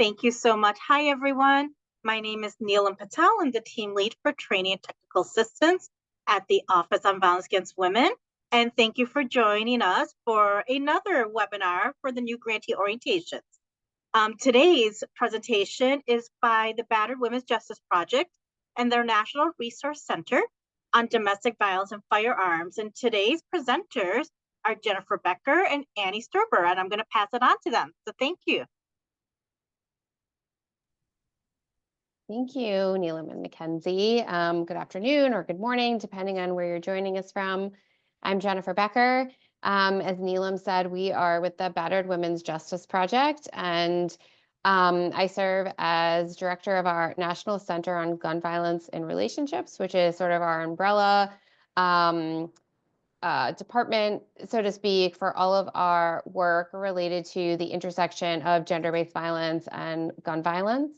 Thank you so much. Hi, everyone. My name is Neelam Patel. I'm the team lead for training and technical assistance at the Office on Violence Against Women. And thank you for joining us for another webinar for the new grantee orientations. Today's presentation is by the Battered Women's Justice Project and their National Resource Center on Domestic Violence and Firearms. And today's presenters are Jennifer Becker and Annie Sturber, and I'm going to pass it on to them. So thank you. Thank you, Neelam and Mackenzie. Good afternoon or good morning, depending on where you're joining us from. I'm Jennifer Becker. As Neelam said, we are with the Battered Women's Justice Project, and I serve as director of our National Center on Gun Violence and Relationships, which is sort of our umbrella department, so to speak, for all of our work related to the intersection of gender-based violence and gun violence.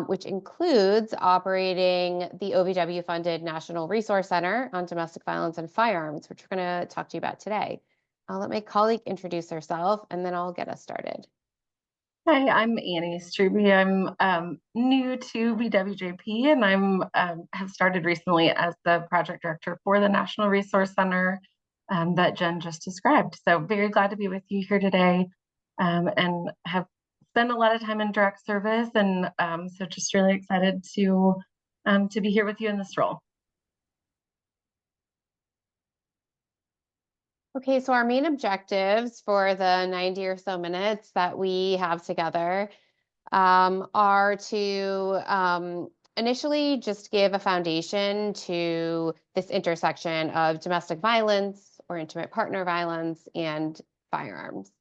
Which includes operating the OVW-funded National Resource Center on Domestic Violence and Firearms, which we're going to talk to you about today. I'll let my colleague introduce herself, and then I'll get us started. Hi, I'm Annie Struby. I'm new to Bwjp, and I'm have started recently as the project director for the National Resource Center that Jen just described. So very glad to be with you here today, and have spent a lot of time in direct service, and so just really excited to be here with you in this role. Okay, so our main objectives for the 90 or so minutes that we have together are to initially just give a foundation to this intersection of domestic violence or intimate partner violence and firearms.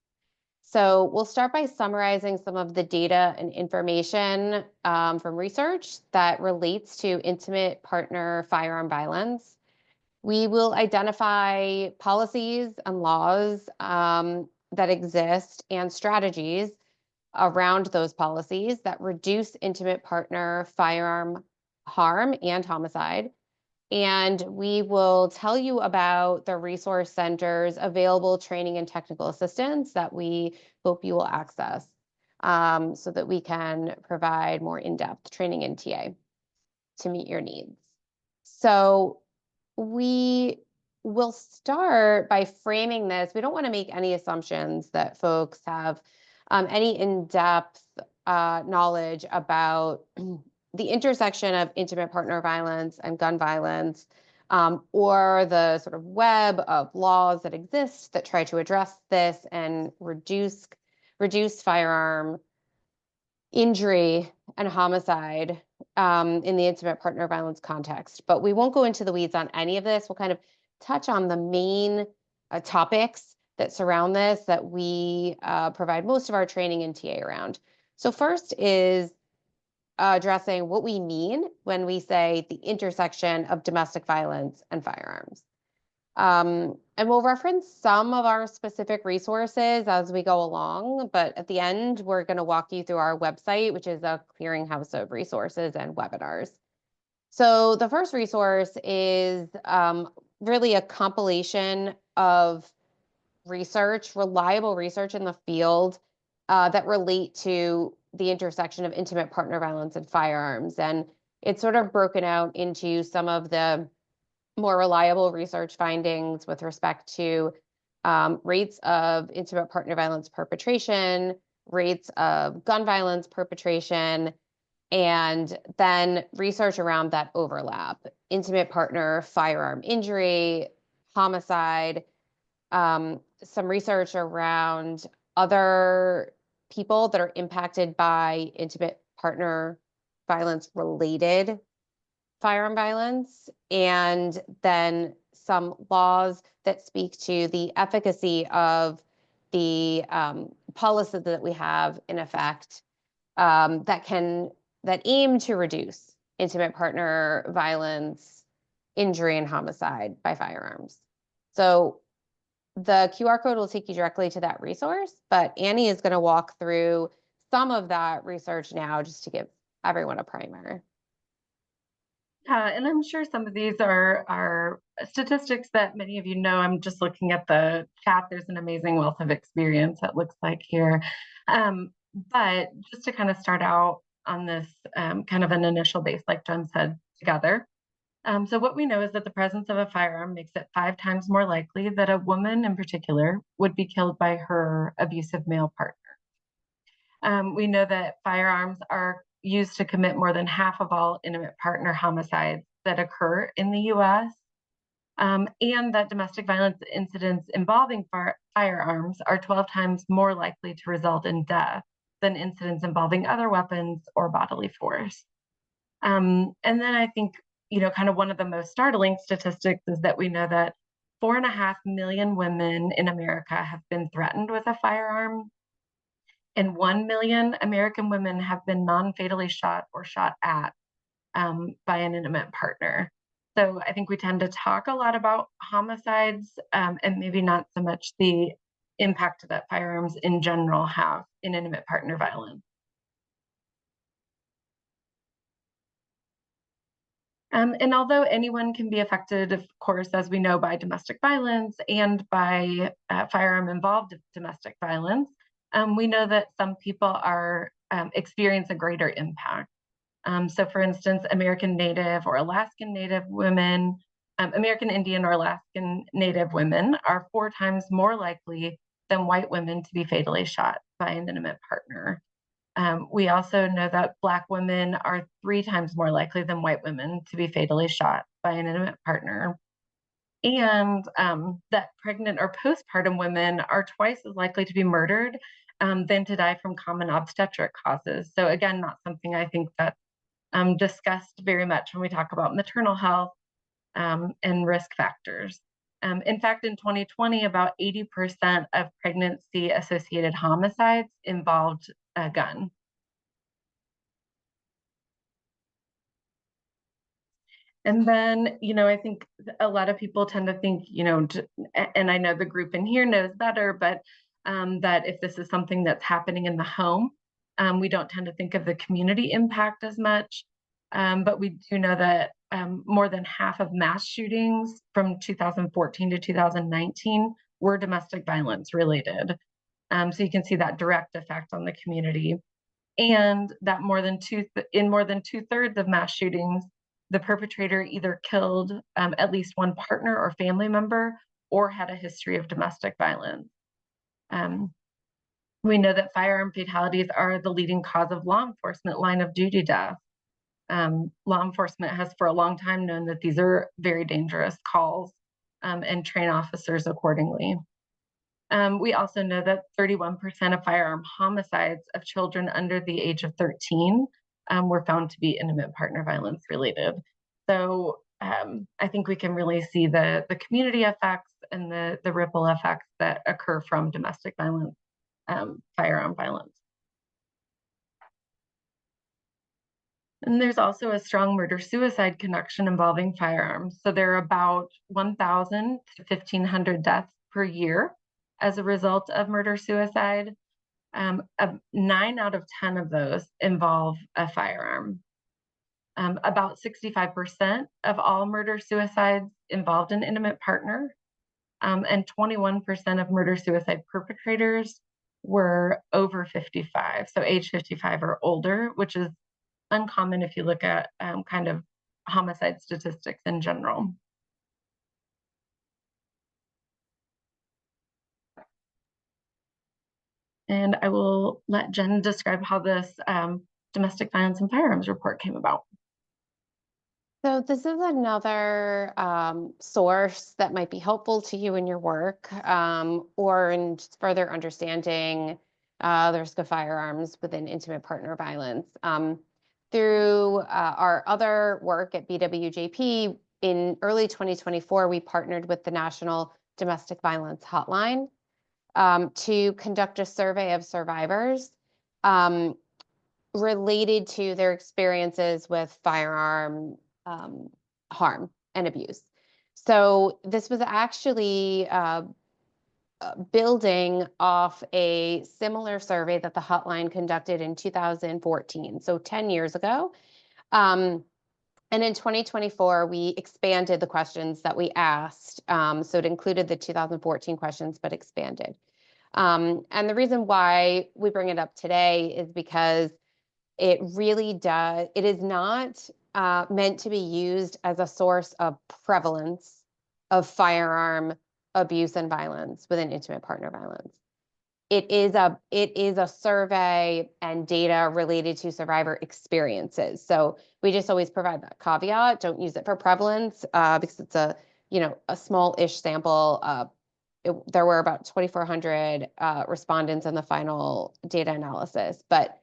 So we'll start by summarizing some of the data and information from research that relates to intimate partner firearm violence. We will identify policies and laws that exist and strategies around those policies that reduce intimate partner firearm harm and homicide. And we will tell you about the resource center's available training and technical assistance that we hope you will access so that we can provide more in-depth training and TA to meet your needs. So we will start by framing this. We don't want to make any assumptions that folks have any in-depth knowledge about the intersection of intimate partner violence and gun violence, or the sort of web of laws that exist that try to address this and reduce firearm injury and homicide in the intimate partner violence context. But we won't go into the weeds on any of this. We'll kind of touch on the main topics that surround this that we provide most of our training and TA around. So first is addressing what we mean when we say the intersection of domestic violence and firearms. And we'll reference some of our specific resources as we go along, but at the end, we're going to walk you through our website, which is a clearinghouse of resources and webinars. So the first resource is really a compilation of research, reliable research in the field that relate to the intersection of intimate partner violence and firearms. And it's sort of broken out into some of the more reliable research findings with respect to rates of intimate partner violence perpetration, rates of gun violence perpetration, and then research around that overlap, intimate partner firearm injury, homicide, some research around other people that are impacted by intimate partner violence related firearm violence, and then some laws that speak to the efficacy of the policy that we have in effect that aim to reduce intimate partner violence, injury, and homicide by firearms. So the QR code will take you directly to that resource, but Annie is going to walk through some of that research now just to give everyone a primer. And I'm sure some of these are statistics that many of you know. I'm just looking at the chat. There's an amazing wealth of experience, it looks like here. But just to kind of start out on this kind of an initial base, like Jen said, together. So what we know is that the presence of a firearm makes it 5 times more likely that a woman in particular would be killed by her abusive male partner. We know that firearms are used to commit more than half of all intimate partner homicides that occur in the US, and that domestic violence incidents involving firearms are 12 times more likely to result in death than incidents involving other weapons or bodily force. And then I think, kind of one of the most startling statistics is that we know that 4.5 million women in America have been threatened with a firearm, and 1 million American women have been non-fatally shot or shot at by an intimate partner. So I think we tend to talk a lot about homicides, and maybe not so much the impact that firearms in general have in intimate partner violence. And although anyone can be affected, of course, as we know, by domestic violence and by firearm involved domestic violence, we know that some people are experience a greater impact. So for instance, American Native or Alaskan Native women, American Indian or Alaskan Native women are 4 times more likely than white women to be fatally shot by an intimate partner. We also know that Black women are 3 times more likely than white women to be fatally shot by an intimate partner. And that pregnant or postpartum women are twice as likely to be murdered than to die from common obstetric causes. So again, not something I think that's discussed very much when we talk about maternal health and risk factors. In fact, in 2020, about 80% of pregnancy-associated homicides involved a gun. And then, I think a lot of people tend to think, and I know the group in here knows better, but that if this is something that's happening in the home, we don't tend to think of the community impact as much. But we do know that more than half of mass shootings from 2014 to 2019 were domestic violence related. So you can see that direct effect on the community. And that in more than 2/3 of mass shootings, the perpetrator either killed at least one partner or family member or had a history of domestic violence. Um, we know that firearm fatalities are the leading cause of law enforcement line of duty death. Law enforcement has for a long time known that these are very dangerous calls and train officers accordingly. We also know that 31% of firearm homicides of children under the age of 13 were found to be intimate partner violence related. So I think we can really see the community effects and the ripple effects that occur from domestic violence, firearm violence. And there's also a strong murder-suicide connection involving firearms. So there are about 1,000 to 1,500 deaths per year as a result of murder-suicide. 9 out of 10 of those involve a firearm. About 65% of all murder-suicides involved an intimate partner, and 21% of murder-suicide perpetrators were over 55, so age 55 or older, which is uncommon if you look at kind of homicide statistics in general. And I will let Jen describe how this domestic violence and firearms report came about. So this is another source that might be helpful to you in your work, or in just further understanding the risk of firearms within intimate partner violence. Through our other work at BWJP, in early 2024, we partnered with the National Domestic Violence Hotline to conduct a survey of survivors related to their experiences with firearm harm and abuse. So this was actually building off a similar survey that the hotline conducted in 2014, so 10 years ago. And in 2024, we expanded the questions that we asked. So it included the 2014 questions, but expanded. And the reason why we bring it up today is because it is not meant to be used as a source of prevalence of firearm abuse and violence within intimate partner violence. It is a survey and data related to survivor experiences. So we just always provide that caveat. Don't use it for prevalence because it's a small-ish sample. There were about 2,400 respondents in the final data analysis, but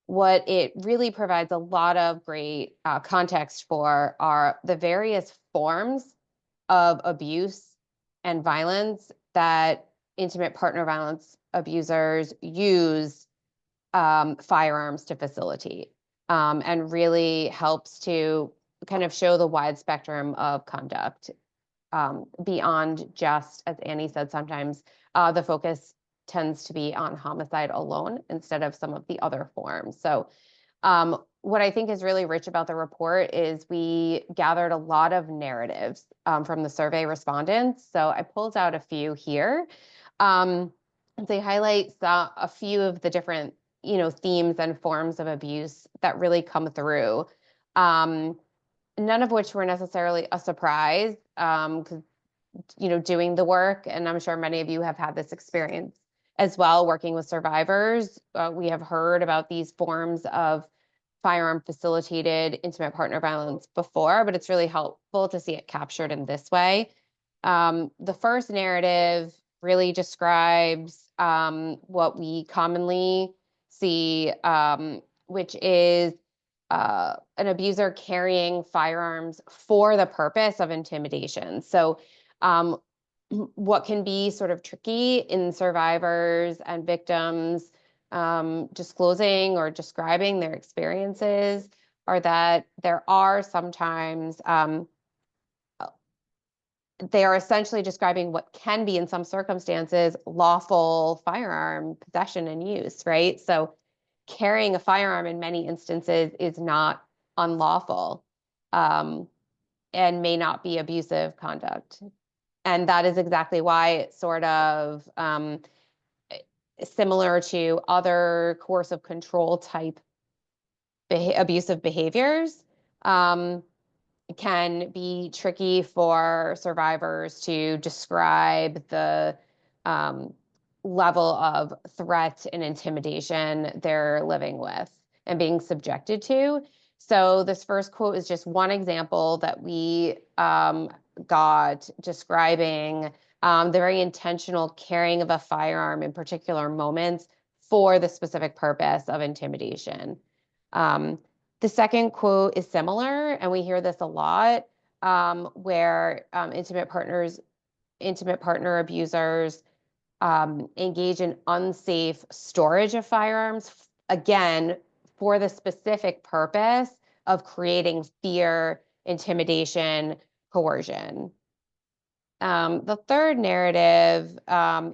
what it really provides a lot of great context for are the various forms of abuse and violence that intimate partner violence abusers use firearms to facilitate, and really helps to kind of show the wide spectrum of conduct beyond just, as Annie said, sometimes the focus tends to be on homicide alone instead of some of the other forms. So what I think is really rich about the report is we gathered a lot of narratives from the survey respondents. So I pulled out a few here. They highlight a few of the different, themes and forms of abuse that really come through. None of which were necessarily a surprise, because, doing the work, and I'm sure many of you have had this experience as well, working with survivors. We have heard about these forms of firearm facilitated intimate partner violence before, but it's really helpful to see it captured in this way. The first narrative really describes what we commonly see, which is an abuser carrying firearms for the purpose of intimidation. So what can be sort of tricky in survivors and victims disclosing or describing their experiences are that there are sometimes they are essentially describing what can be, in some circumstances, lawful firearm possession and use, right? So carrying a firearm in many instances is not unlawful, and may not be abusive conduct. And that is exactly why it's sort of similar to other coercive control type abusive behaviors, can be tricky for survivors to describe the level of threat and intimidation they're living with and being subjected to. So this first quote is just one example that we got describing the very intentional carrying of a firearm in particular moments for the specific purpose of intimidation. The second quote is similar, and we hear this a lot, where intimate partner abusers engage in unsafe storage of firearms, again, for the specific purpose of creating fear, intimidation, coercion. The third narrative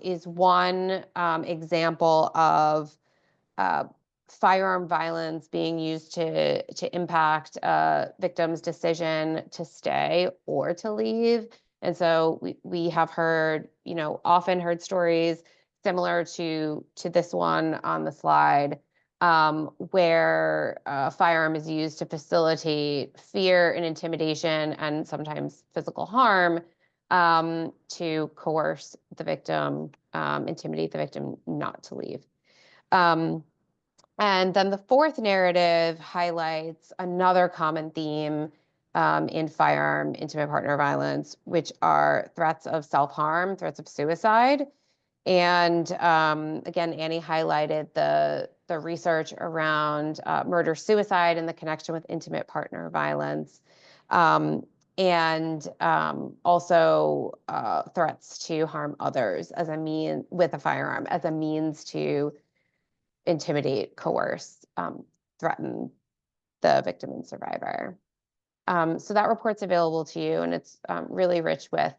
is one example of firearm violence being used to impact a victim's decision to stay or to leave. And so we have heard, often heard stories similar to this one on the slide, where a firearm is used to facilitate fear and intimidation and sometimes physical harm, to coerce the victim, intimidate the victim not to leave. And then the fourth narrative highlights another common theme in firearm intimate partner violence, which are threats of self-harm, threats of suicide. And again, Annie highlighted the research around murder-suicide and the connection with intimate partner violence, and also threats to harm others as a mean with a firearm as a means to intimidate, coerce, threaten the victim and survivor. So that report's available to you, and it's really rich with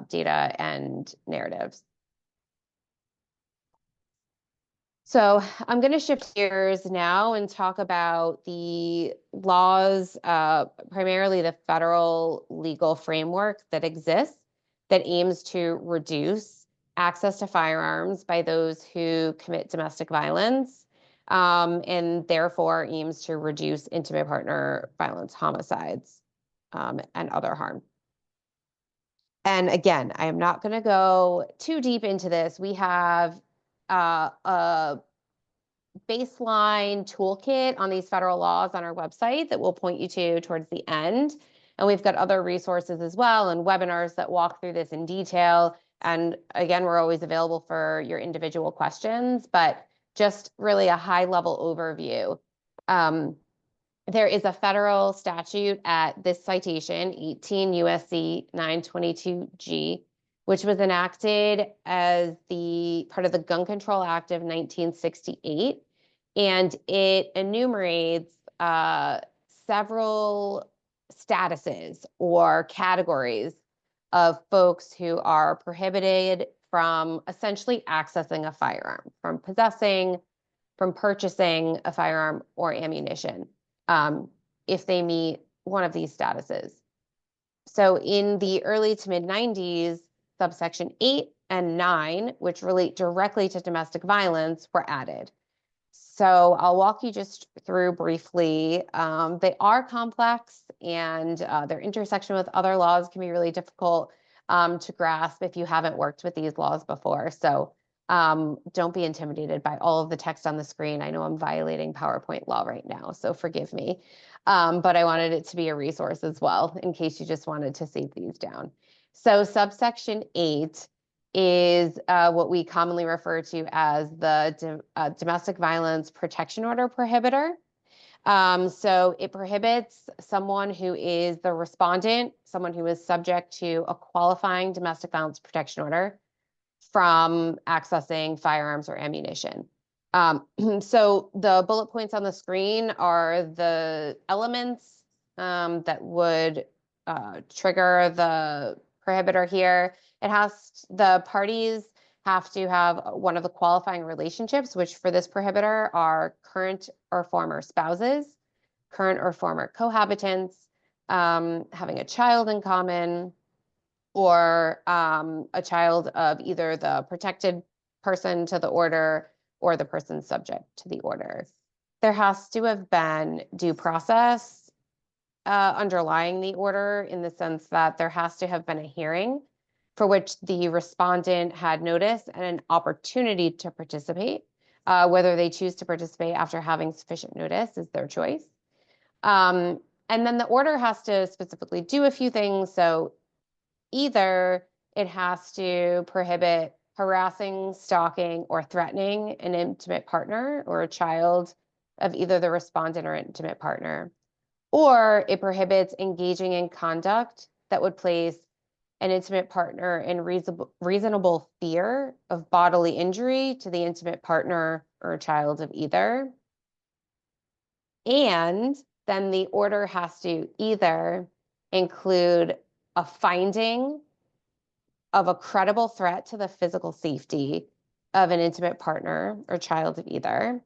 data and narratives. So I'm going to shift gears now and talk about the laws, primarily the federal legal framework that exists that aims to reduce access to firearms by those who commit domestic violence, and therefore aims to reduce intimate partner violence, homicides, and other harm. And again, I am not going to go too deep into this. We have a baseline toolkit on these federal laws on our website that we'll point you to towards the end. And we've got other resources as well and webinars that walk through this in detail. And again, we're always available for your individual questions, but just really a high level overview. There is a federal statute at this citation, 18 USC 922G, which was enacted as the part of the Gun Control Act of 1968. And it enumerates several statuses or categories of folks who are prohibited from essentially accessing a firearm, from possessing, from purchasing a firearm or ammunition, if they meet one of these statuses. So in the early to mid 90s, subsection 8 and 9, which relate directly to domestic violence, were added. So I'll walk you just through briefly. They are complex, and their intersection with other laws can be really difficult to grasp if you haven't worked with these laws before. So don't be intimidated by all of the text on the screen. I know I'm violating PowerPoint law right now, so forgive me. But I wanted it to be a resource as well in case you just wanted to save these down. So subsection 8 is what we commonly refer to as the Domestic Violence Protection Order prohibitor. So it prohibits someone who is the respondent, someone who is subject to a qualifying domestic violence protection order, from accessing firearms or ammunition. So the bullet points on the screen are the elements that would trigger the prohibitor here. The parties have to have one of the qualifying relationships, which for this prohibitor are current or former spouses, current or former cohabitants, having a child in common, or a child of either the protected person to the order or the person subject to the order. There has to have been due process underlying the order, in the sense that there has to have been a hearing for which the respondent had notice and an opportunity to participate. Whether they choose to participate after having sufficient notice is their choice. And then the order has to specifically do a few things. So either it has to prohibit harassing, stalking, or threatening an intimate partner or a child of either the respondent or intimate partner, or it prohibits engaging in conduct that would place an intimate partner in reasonable fear of bodily injury to the intimate partner or a child of either. And then the order has to either include a finding of a credible threat to the physical safety of an intimate partner or child of either,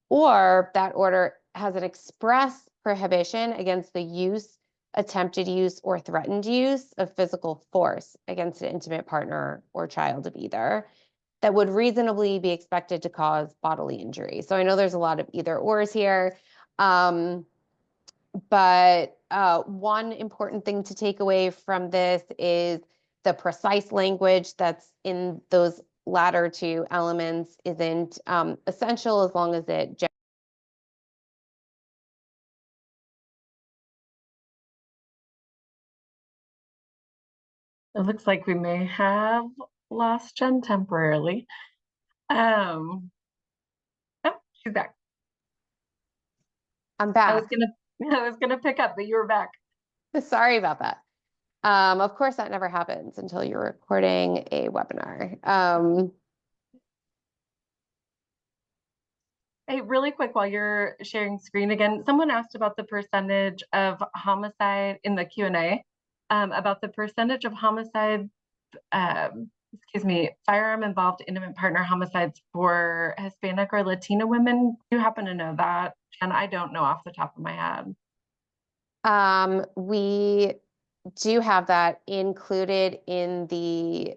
or that order has an express prohibition against the use, attempted use, or threatened use of physical force against an intimate partner or child of either that would reasonably be expected to cause bodily injury. So I know there's a lot of either ors here, but one important thing to take away from this is the precise language that's in those latter two elements isn't essential, as long as it It looks like we may have lost Jen temporarily. Oh, she's back. I'm back. I was gonna pick up, but you were back. Sorry about that. Of course, that never happens until you're recording a webinar. Hey, really quick, while you're sharing screen again, someone asked about the percentage of homicide in the Q&A, about the percentage of homicide, firearm involved intimate partner homicides for Hispanic or Latina women. Do you happen to know that? And I don't know off the top of my head. We do have that included in the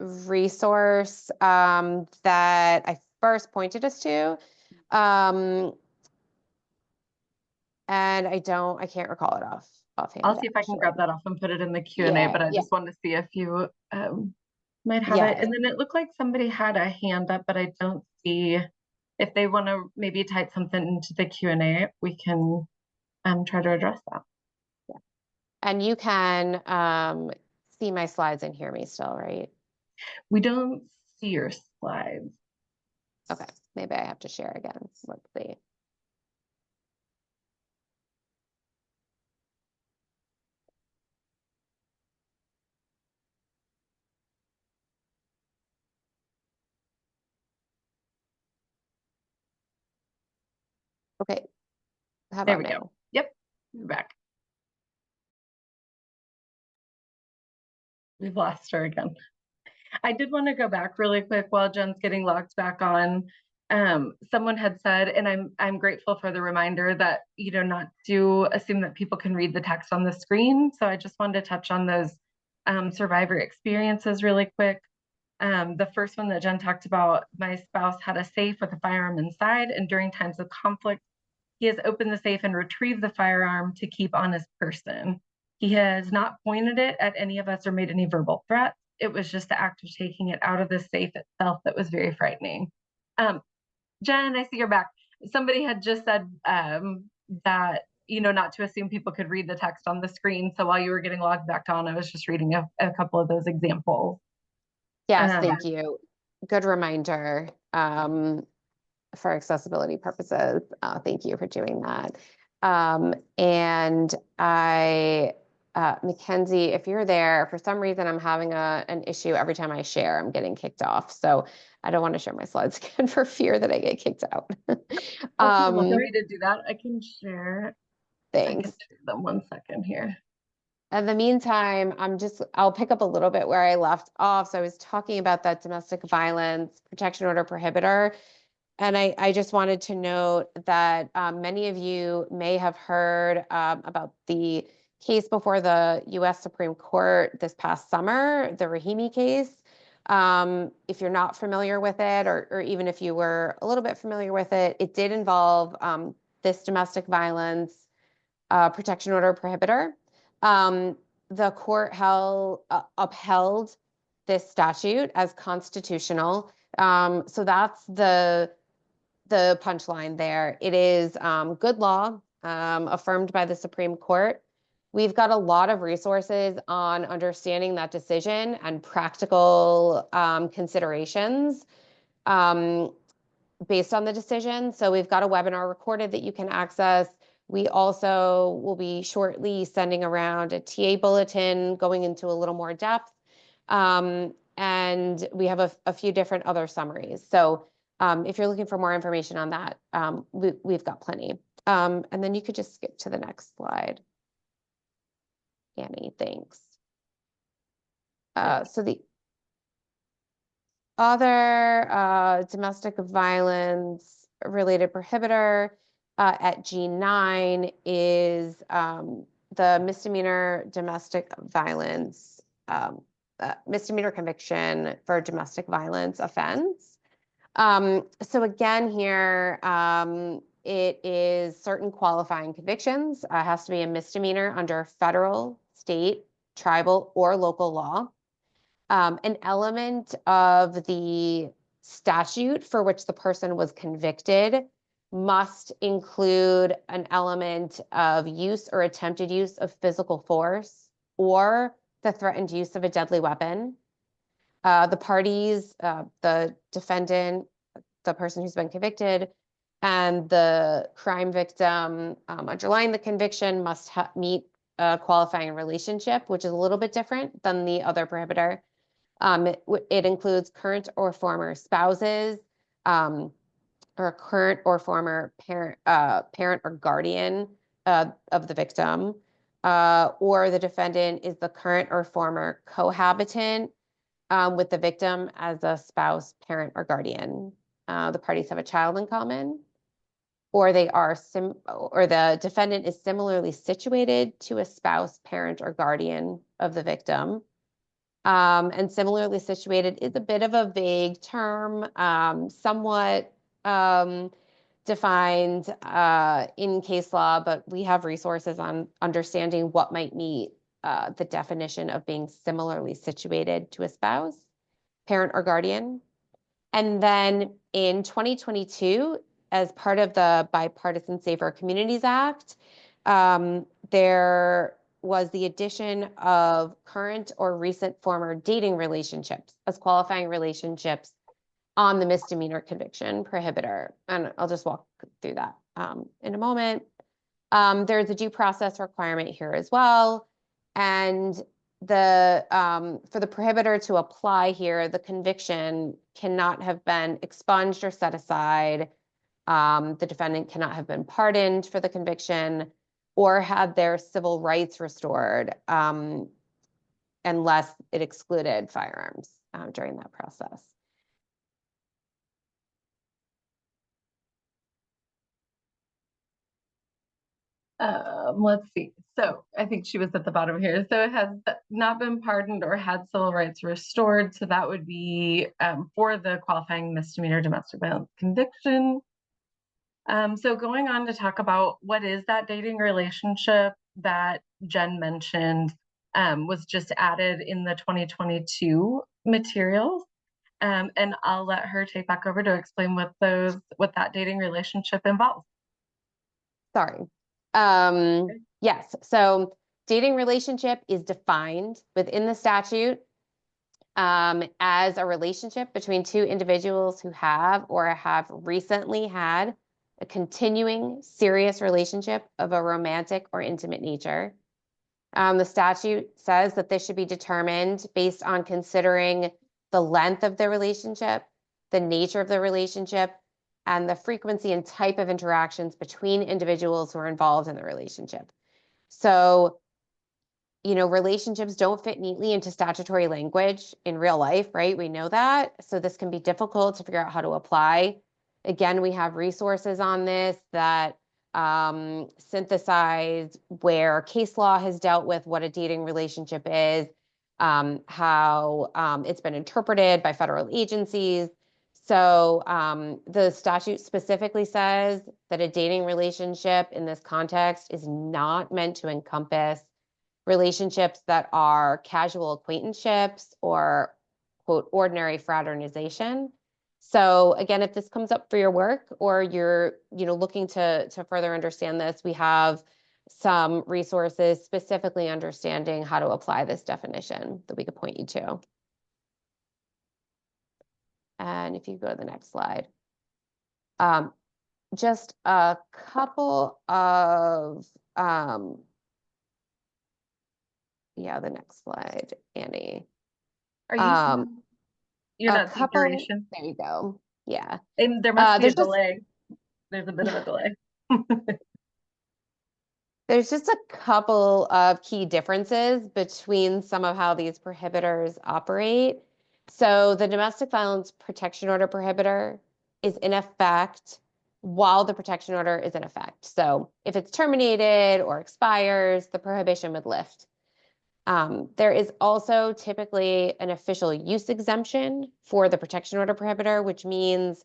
resource that I first pointed us to. And I can't recall it offhand. I'll see if I can actually. grab that off and put it in the Q&A, Yeah, but I yeah. just wanted to see if you might have it. And then it looked like somebody had a hand up, but I don't see. If they want to maybe type something into the Q&A, we can try to address that. Yeah. And you can see my slides and hear me still, right? We don't see your slides. Okay, maybe I have to share again. Let's see. Okay, how There about we now? go. Yep, we're back. We've lost her again. I did want to go back really quick while Jen's getting logged back on. Someone had said, and I'm grateful for the reminder that, not to assume that people can read the text on the screen. So I just wanted to touch on those survivor experiences really quick. The first one that Jen talked about, my spouse had a safe with a firearm inside, and during times of conflict, he has opened the safe and retrieved the firearm to keep on his person. He has not pointed it at any of us or made any verbal threats. It was just the act of taking it out of the safe itself that was very frightening. Jen, I see you're back. Somebody had just said that, not to assume people could read the text on the screen. So while you were getting logged back on, I was just reading a couple of those examples. Yes, thank you. Good reminder for accessibility purposes. Thank you for doing that. And Mackenzie, if you're there, for some reason I'm having an issue every time I share, I'm getting kicked off. So I don't want to share my slides again for fear that I get kicked out. Sorry to do that. I can share. Thanks. I can share them 1 second here. In the meantime, I'll pick up a little bit where I left off. So I was talking about that domestic violence protection order prohibitor. And I just wanted to note that many of you may have heard about the case before the U.S. Supreme Court this past summer, the Rahimi case. If you're not familiar with it, or even if you were a little bit familiar with it, it did involve this domestic violence protection order prohibitor. The court upheld this statute as constitutional. So that's the punchline there. It is good law, affirmed by the Supreme Court. We've got a lot of resources on understanding that decision and practical considerations based on the decision. So we've got a webinar recorded that you can access. We also will be shortly sending around a TA bulletin going into a little more depth. And we have a few different other summaries. So if you're looking for more information on that, we've got plenty. And then you could just skip to the next slide. Annie, thanks. So the other domestic violence related prohibitor at G9 is the misdemeanor domestic violence, misdemeanor conviction for domestic violence offense. So again here, it is certain qualifying convictions. Has to be a misdemeanor under federal, state, tribal, or local law. An element of the statute for which the person was convicted must include an element of use or attempted use of physical force or the threatened use of a deadly weapon. The parties, the defendant, the person who's been convicted, and the crime victim underlying the conviction must meet a qualifying relationship, which is a little bit different than the other prohibitor. It includes current or former spouses, or current or former parent or guardian of the victim, or the defendant is the current or former cohabitant with the victim as a spouse, parent, or guardian. The parties have a child in common, or or the defendant is similarly situated to a spouse, parent, or guardian of the victim. And similarly situated is a bit of a vague term, somewhat defined in case law, but we have resources on understanding what might meet the definition of being similarly situated to a spouse, parent, or guardian. And then in 2022, as part of the Bipartisan Safer Communities Act, there was the addition of current or recent former dating relationships as qualifying relationships on the misdemeanor conviction prohibitor. And I'll just walk through that in a moment. There's a due process requirement here as well. And for the prohibitor to apply here, the conviction cannot have been expunged or set aside. The defendant cannot have been pardoned for the conviction or had their civil rights restored unless it excluded firearms during that process. Let's see. So I think she was at the bottom here. So it has not been pardoned or had civil rights restored. So that would be for the qualifying misdemeanor domestic violence conviction. So going on to talk about what is that dating relationship that Jen mentioned was just added in the 2022 materials. And I'll let her take back over to explain what that dating relationship involves. Sorry. Yes, so dating relationship is defined within the statute as a relationship between two individuals who have or have recently had a continuing serious relationship of a romantic or intimate nature. The statute says that this should be determined based on considering the length of the relationship, the nature of the relationship, and the frequency and type of interactions between individuals who are involved in the relationship. So, relationships don't fit neatly into statutory language in real life, right? We know that. So this can be difficult to figure out how to apply. Again, we have resources on this that synthesize where case law has dealt with what a dating relationship is, how it's been interpreted by federal agencies. So the statute specifically says that a dating relationship in this context is not meant to encompass relationships that are casual acquaintanceships or, quote, ordinary fraternization. So again, if this comes up for your work or you're looking to further understand this, we have some resources specifically understanding how to apply this definition that we could point you to. And if you go to the next slide. Just a couple of, the next slide, Annie. Are you you're not seeing duration? There you go. Yeah. And there must be a delay. There's a bit of a delay. There's just a couple of key differences between some of how these prohibitors operate. So the domestic violence protection order prohibitor is in effect while the protection order is in effect. So if it's terminated or expires, the prohibition would lift. There is also typically an official use exemption for the protection order prohibitor, which means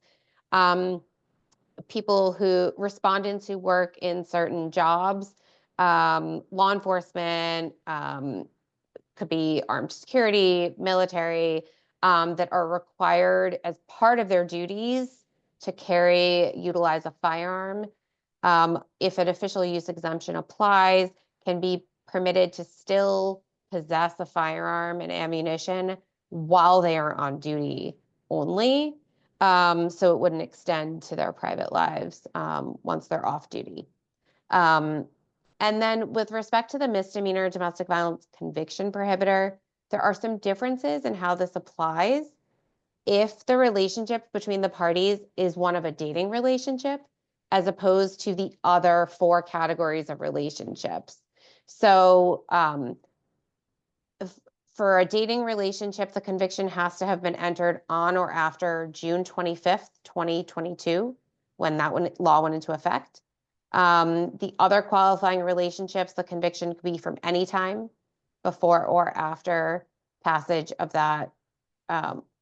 respondents who work in certain jobs, law enforcement, could be armed security, military, that are required as part of their duties to utilize a firearm. If an official use exemption applies, can be permitted to still possess a firearm and ammunition while they are on duty only. So it wouldn't extend to their private lives once they're off duty. And then with respect to the misdemeanor domestic violence conviction prohibitor, there are some differences in how this applies. If the relationship between the parties is one of a dating relationship, as opposed to the other 4 categories of relationships. So for a dating relationship, the conviction has to have been entered on or after June 25th, 2022, when that law went into effect. The other qualifying relationships, the conviction could be from any time before or after passage of that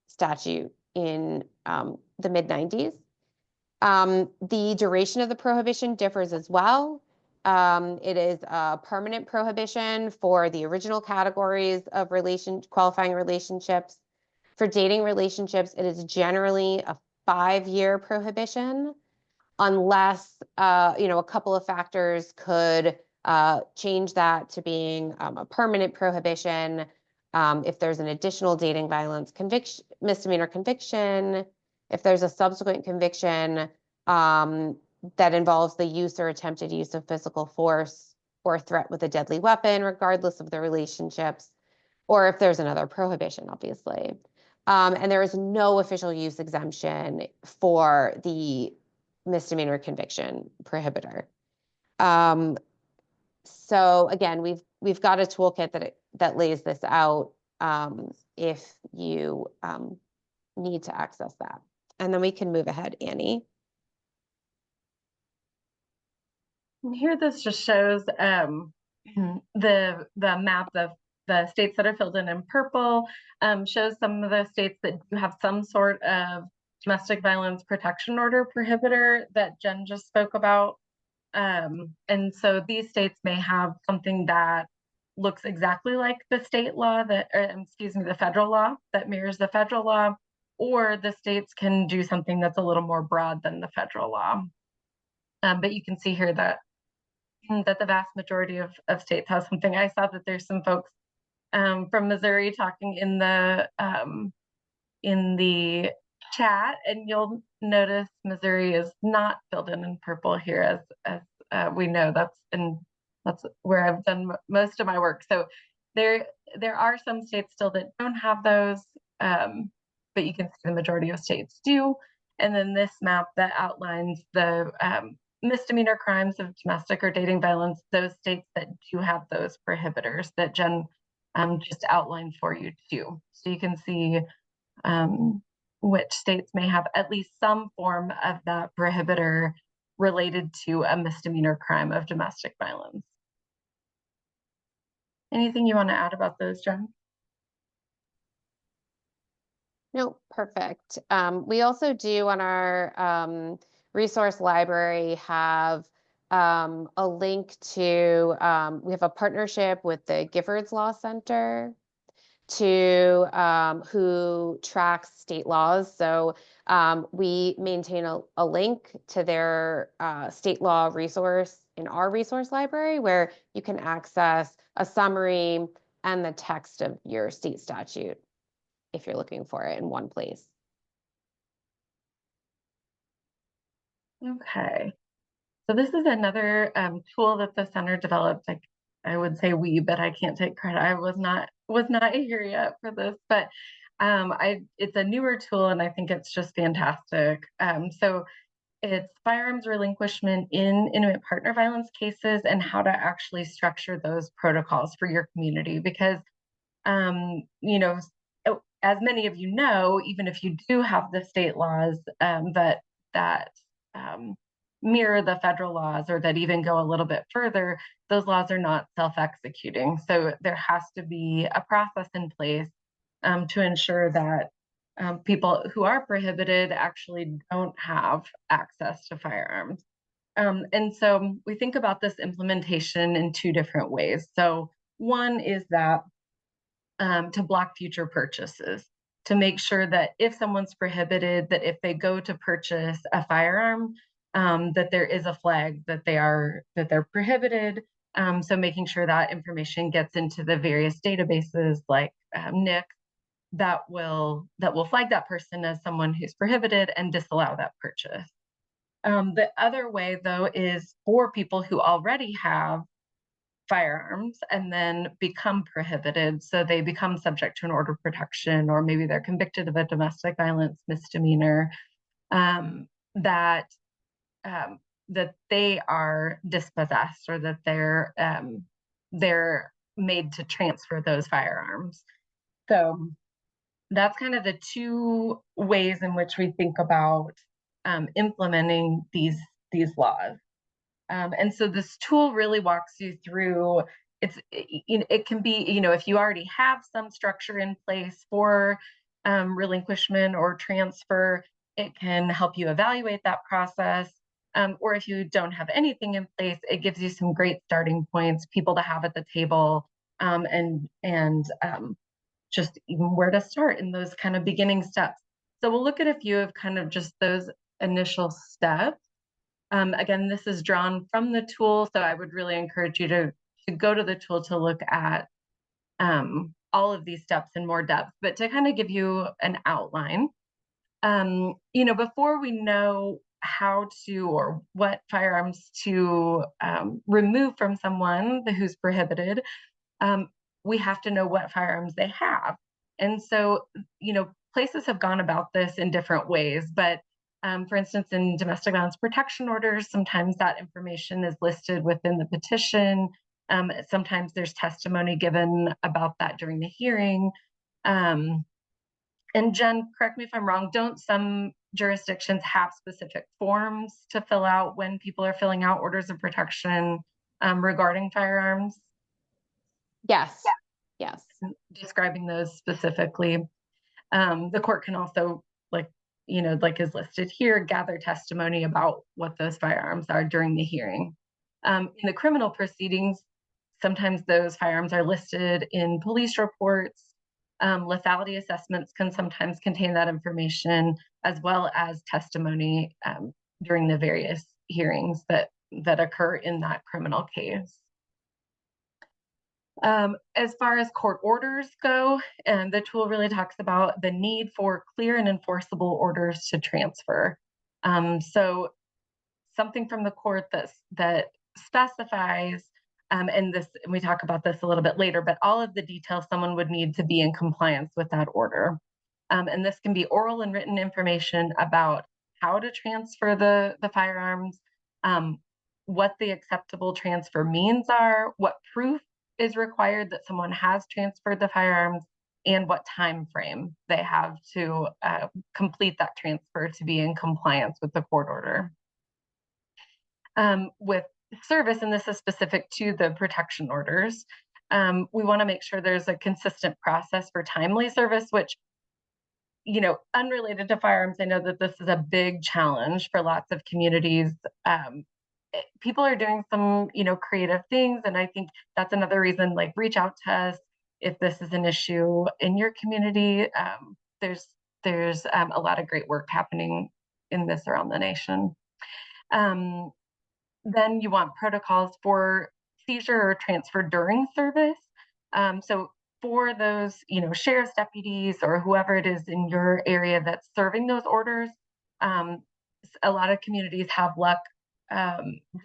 statute in the mid-90s. The duration of the prohibition differs as well. It is a permanent prohibition for the original categories of qualifying relationships. For dating relationships, it is generally a 5-year prohibition, unless a couple of factors could change that to being a permanent prohibition. If there's an additional dating violence misdemeanor conviction, if there's a subsequent conviction that involves the use or attempted use of physical force or threat with a deadly weapon, regardless of the relationships, or if there's another prohibition, obviously. And there is no official use exemption for the misdemeanor conviction prohibitor. So again, we've got a toolkit that lays this out if you need to access that. And then we can move ahead, Annie. And here this just shows the map of the states that are filled in purple, shows some of the states that do have some sort of domestic violence protection order prohibitor that Jen just spoke about. And so these states may have something that looks exactly like the state law the federal law that mirrors the federal law, or the states can do something that's a little more broad than the federal law. But you can see here that the vast majority of states has something. I saw that there's some folks from Missouri talking in the chat, and you'll notice Missouri is not filled in purple here, as we know. That's where I've done most of my work. So there are some states still that don't have those, but you can see the majority of states do. And then this map that outlines the misdemeanor crimes of domestic or dating violence, those states that do have those prohibitors that Jen just outlined for you too. So you can see which states may have at least some form of that prohibitor related to a misdemeanor crime of domestic violence. Anything you want to add about those, Jen? No, perfect. We also do on our resource library have a link to, we have a partnership with the Giffords Law Center who tracks state laws. So we maintain a link to their state law resource in our resource library, where you can access a summary and the text of your state statute if you're looking for it in one place. Okay, so this is another tool that the center developed. I would say we, but I can't take credit. I was not here yet for this, but it's a newer tool, and I think it's just fantastic. So it's firearms relinquishment in intimate partner violence cases and how to actually structure those protocols for your community. Because, as many of you know, even if you do have the state laws that mirror the federal laws, or that even go a little bit further, those laws are not self-executing. So there has to be a process in place to ensure that people who are prohibited actually don't have access to firearms. And so we think about this implementation in two different ways. So one is that to block future purchases, to make sure that if someone's prohibited, that if they go to purchase a firearm, that there is a flag that they're prohibited. So making sure that information gets into the various databases like NIC that will flag that person as someone who's prohibited and disallow that purchase. The other way, though, is for people who already have firearms and then become prohibited. So they become subject to an order of protection, or maybe they're convicted of a domestic violence misdemeanor, that they are dispossessed, or that they're made to transfer those firearms. So that's kind of the two ways in which we think about implementing these laws. And so this tool really walks you through it can be, if you already have some structure in place for relinquishment or transfer, it can help you evaluate that process. Or if you don't have anything in place, it gives you some great starting points, people to have at the table, and just even where to start in those kind of beginning steps. So we'll look at a few of kind of just those initial steps. Again, this is drawn from the tool, so I would really encourage you to go to the tool to look at all of these steps in more depth, but to kind of give you an outline. Before we know how to or what firearms to remove from someone who's prohibited, we have to know what firearms they have. And so, places have gone about this in different ways, but for instance, in domestic violence protection orders, sometimes that information is listed within the petition. Sometimes there's testimony given about that during the hearing. And Jen, correct me if I'm wrong, don't some jurisdictions have specific forms to fill out when people are filling out orders of protection regarding firearms? Yes. Yes. Describing those specifically. The court can also, like is listed here, gather testimony about what those firearms are during the hearing. In the criminal proceedings, sometimes those firearms are listed in police reports. Lethality assessments can sometimes contain that information, as well as testimony during the various hearings that occur in that criminal case. As far as court orders go, and the tool really talks about the need for clear and enforceable orders to transfer. So something from the court that specifies, and we talk about this a little bit later, but all of the details someone would need to be in compliance with that order. And this can be oral and written information about how to transfer the firearms, what the acceptable transfer means are, what proof is required that someone has transferred the firearms, and what time frame they have to complete that transfer to be in compliance with the court order. With service, and this is specific to the protection orders, we want to make sure there's a consistent process for timely service, which, unrelated to firearms, I know that this is a big challenge for lots of communities. People are doing some, creative things, and I think that's another reason, like, reach out to us if this is an issue in your community. There's a lot of great work happening in this around the nation. Then you want protocols for seizure or transfer during service. So for those, sheriff's deputies or whoever it is in your area that's serving those orders, a lot of communities have luck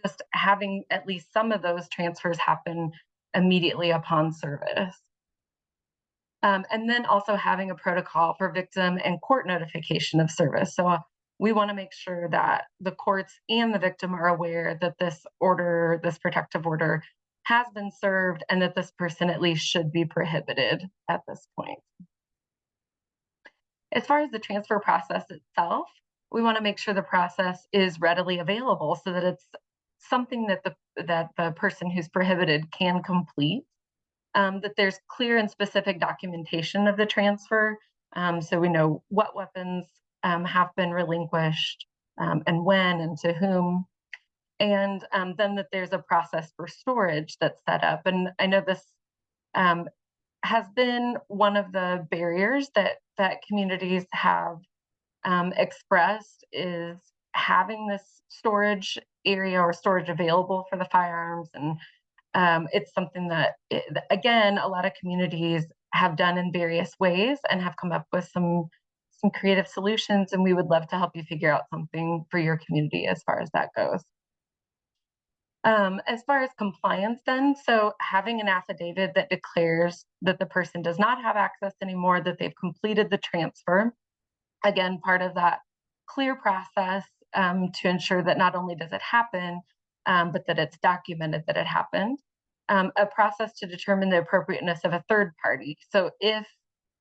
just having at least some of those transfers happen immediately upon service. And then also having a protocol for victim and court notification of service. So we want to make sure that the courts and the victim are aware that this protective order has been served, and that this person at least should be prohibited at this point. As far as the transfer process itself, we want to make sure the process is readily available so that it's something that the person who's prohibited can complete, that there's clear and specific documentation of the transfer, so we know what weapons have been relinquished, and when and to whom, and then that there's a process for storage that's set up. And I know this has been one of the barriers that communities have expressed, is having this storage area or storage available for the firearms. And it's something that, again, a lot of communities have done in various ways and have come up with some creative solutions, and we would love to help you figure out something for your community as far as that goes. As far as compliance then, so having an affidavit that declares that the person does not have access anymore, that they've completed the transfer. Again, part of that clear process to ensure that not only does it happen, but that it's documented that it happened. A process to determine the appropriateness of a third party. So if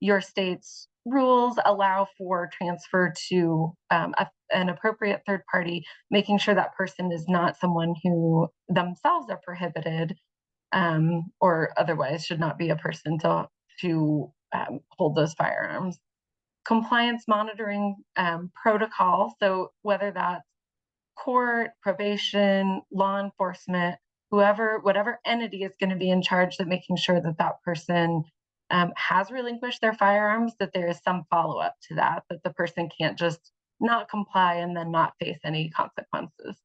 your state's rules allow for transfer to an appropriate third party, making sure that person is not someone who themselves are prohibited, or otherwise should not be a person to hold those firearms. Compliance monitoring protocol, so whether that's court, probation, law enforcement, whatever entity is going to be in charge of making sure that that person has relinquished their firearms, that there is some follow-up to that the person can't just not comply and then not face any consequences.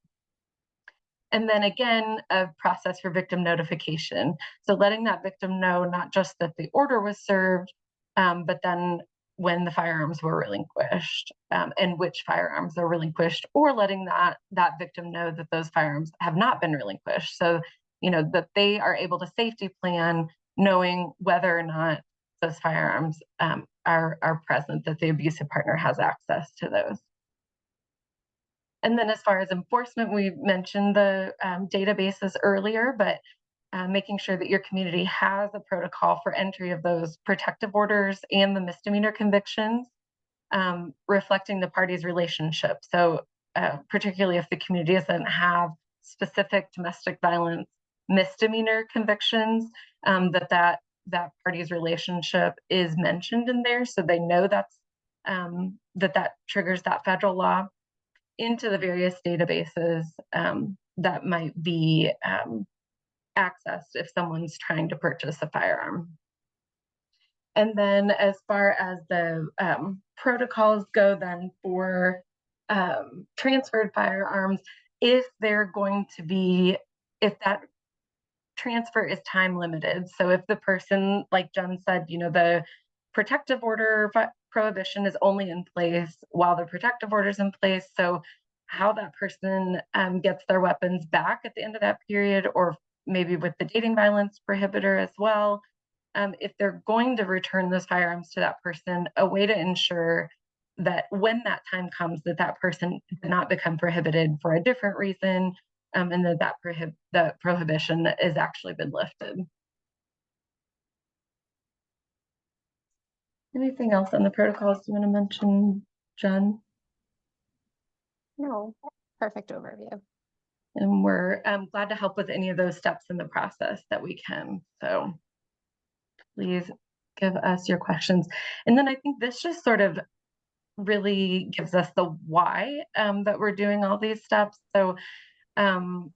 And then again, a process for victim notification. So letting that victim know not just that the order was served, but then when the firearms were relinquished, and which firearms are relinquished, or letting that victim know that those firearms have not been relinquished. So, that they are able to safety plan knowing whether or not those firearms are present, that the abusive partner has access to those. And then as far as enforcement, we mentioned the databases earlier, but making sure that your community has a protocol for entry of those protective orders and the misdemeanor convictions, reflecting the parties' relationship. So particularly if the community doesn't have specific domestic violence misdemeanor convictions, that party's relationship is mentioned in there, so they know that's that triggers that federal law into the various databases that might be accessed if someone's trying to purchase a firearm. And then as far as the protocols go then for transferred firearms, if that transfer is time limited. So if the person, like Jen said, the protective order prohibition is only in place while the protective order is in place. So how that person gets their weapons back at the end of that period, or maybe with the dating violence prohibitor as well, if they're going to return those firearms to that person, a way to ensure that when that time comes, that person did not become prohibited for a different reason, and that prohibition has actually been lifted. Anything else on the protocols you want to mention, Jen? No, perfect overview. And we're glad to help with any of those steps in the process that we can. So please give us your questions. And then I think this just sort of really gives us the why that we're doing all these steps. So an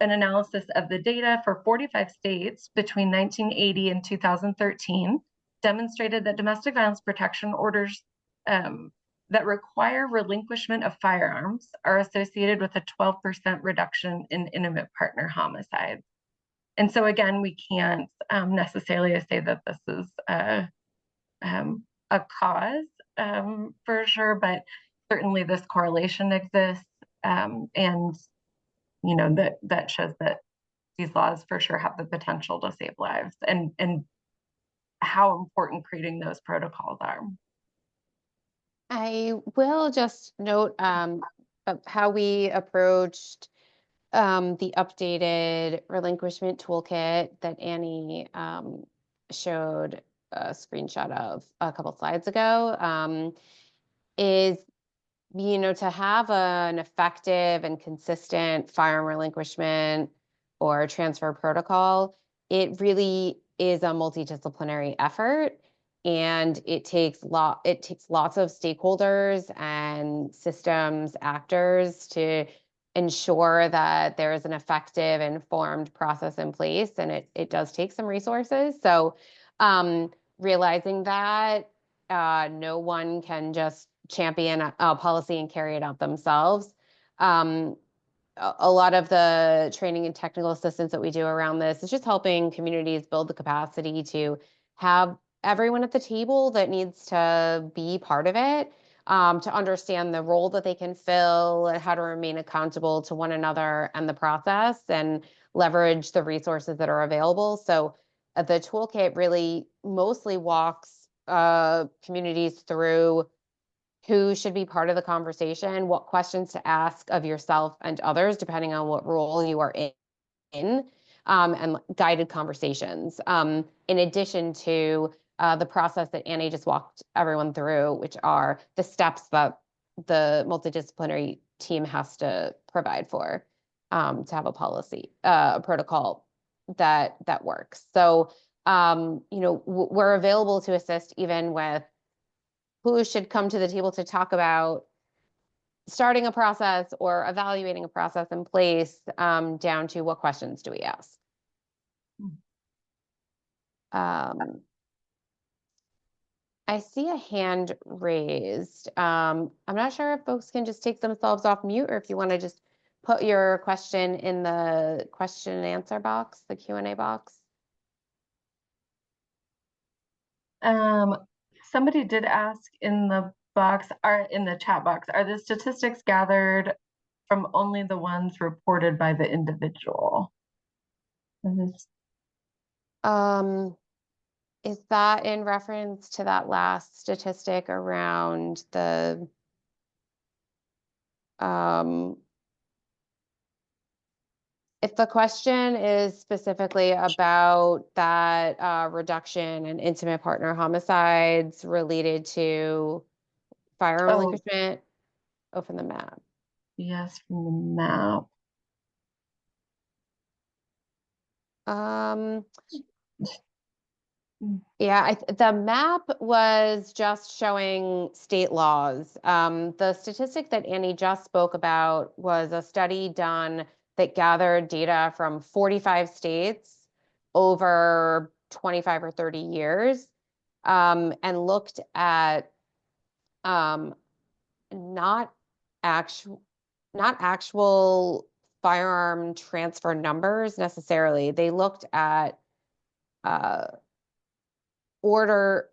analysis of the data for 45 states between 1980 and 2013 demonstrated that domestic violence protection orders that require relinquishment of firearms are associated with a 12% reduction in intimate partner homicides. And so again, we can't necessarily say that this is a cause for sure, but certainly this correlation exists, and that shows that these laws for sure have the potential to save lives, and how important creating those protocols are. I will just note how we approached the updated relinquishment toolkit that Annie showed a screenshot of a couple slides ago, is to have an effective and consistent firearm relinquishment or transfer protocol. It really is a multidisciplinary effort, and it takes lots of stakeholders and systems actors to ensure that there is an effective, informed process in place, and it does take some resources. So realizing that no one can just champion a policy and carry it out themselves. A lot of the training and technical assistance that we do around this is just helping communities build the capacity to have everyone at the table that needs to be part of it, to understand the role that they can fill and how to remain accountable to one another and the process, and leverage the resources that are available. So the toolkit really mostly walks communities through who should be part of the conversation, what questions to ask of yourself and others, depending on what role you are in, and guided conversations. In addition to the process that Annie just walked everyone through, which are the steps that the multidisciplinary team has to provide for to have a policy, a protocol that works. So, you know, we're available to assist even with who should come to the table to talk about starting a process or evaluating a process in place, down to what questions do we ask. I see a hand raised. I'm not sure if folks can just take themselves off mute or if you want to just put your question in the question and answer box, the Q&A box. Somebody did ask in the chat box, are the statistics gathered from only the ones reported by the individual? Is that in reference to that last statistic around the if the question is specifically about that reduction in intimate partner homicides related to firearm relinquishment, from the map. Yes, from the map. Yeah, the map was just showing state laws. The statistic that Annie just spoke about was a study done that gathered data from 45 states over 25 or 30 years, and looked at not actual firearm transfer numbers necessarily. They looked at order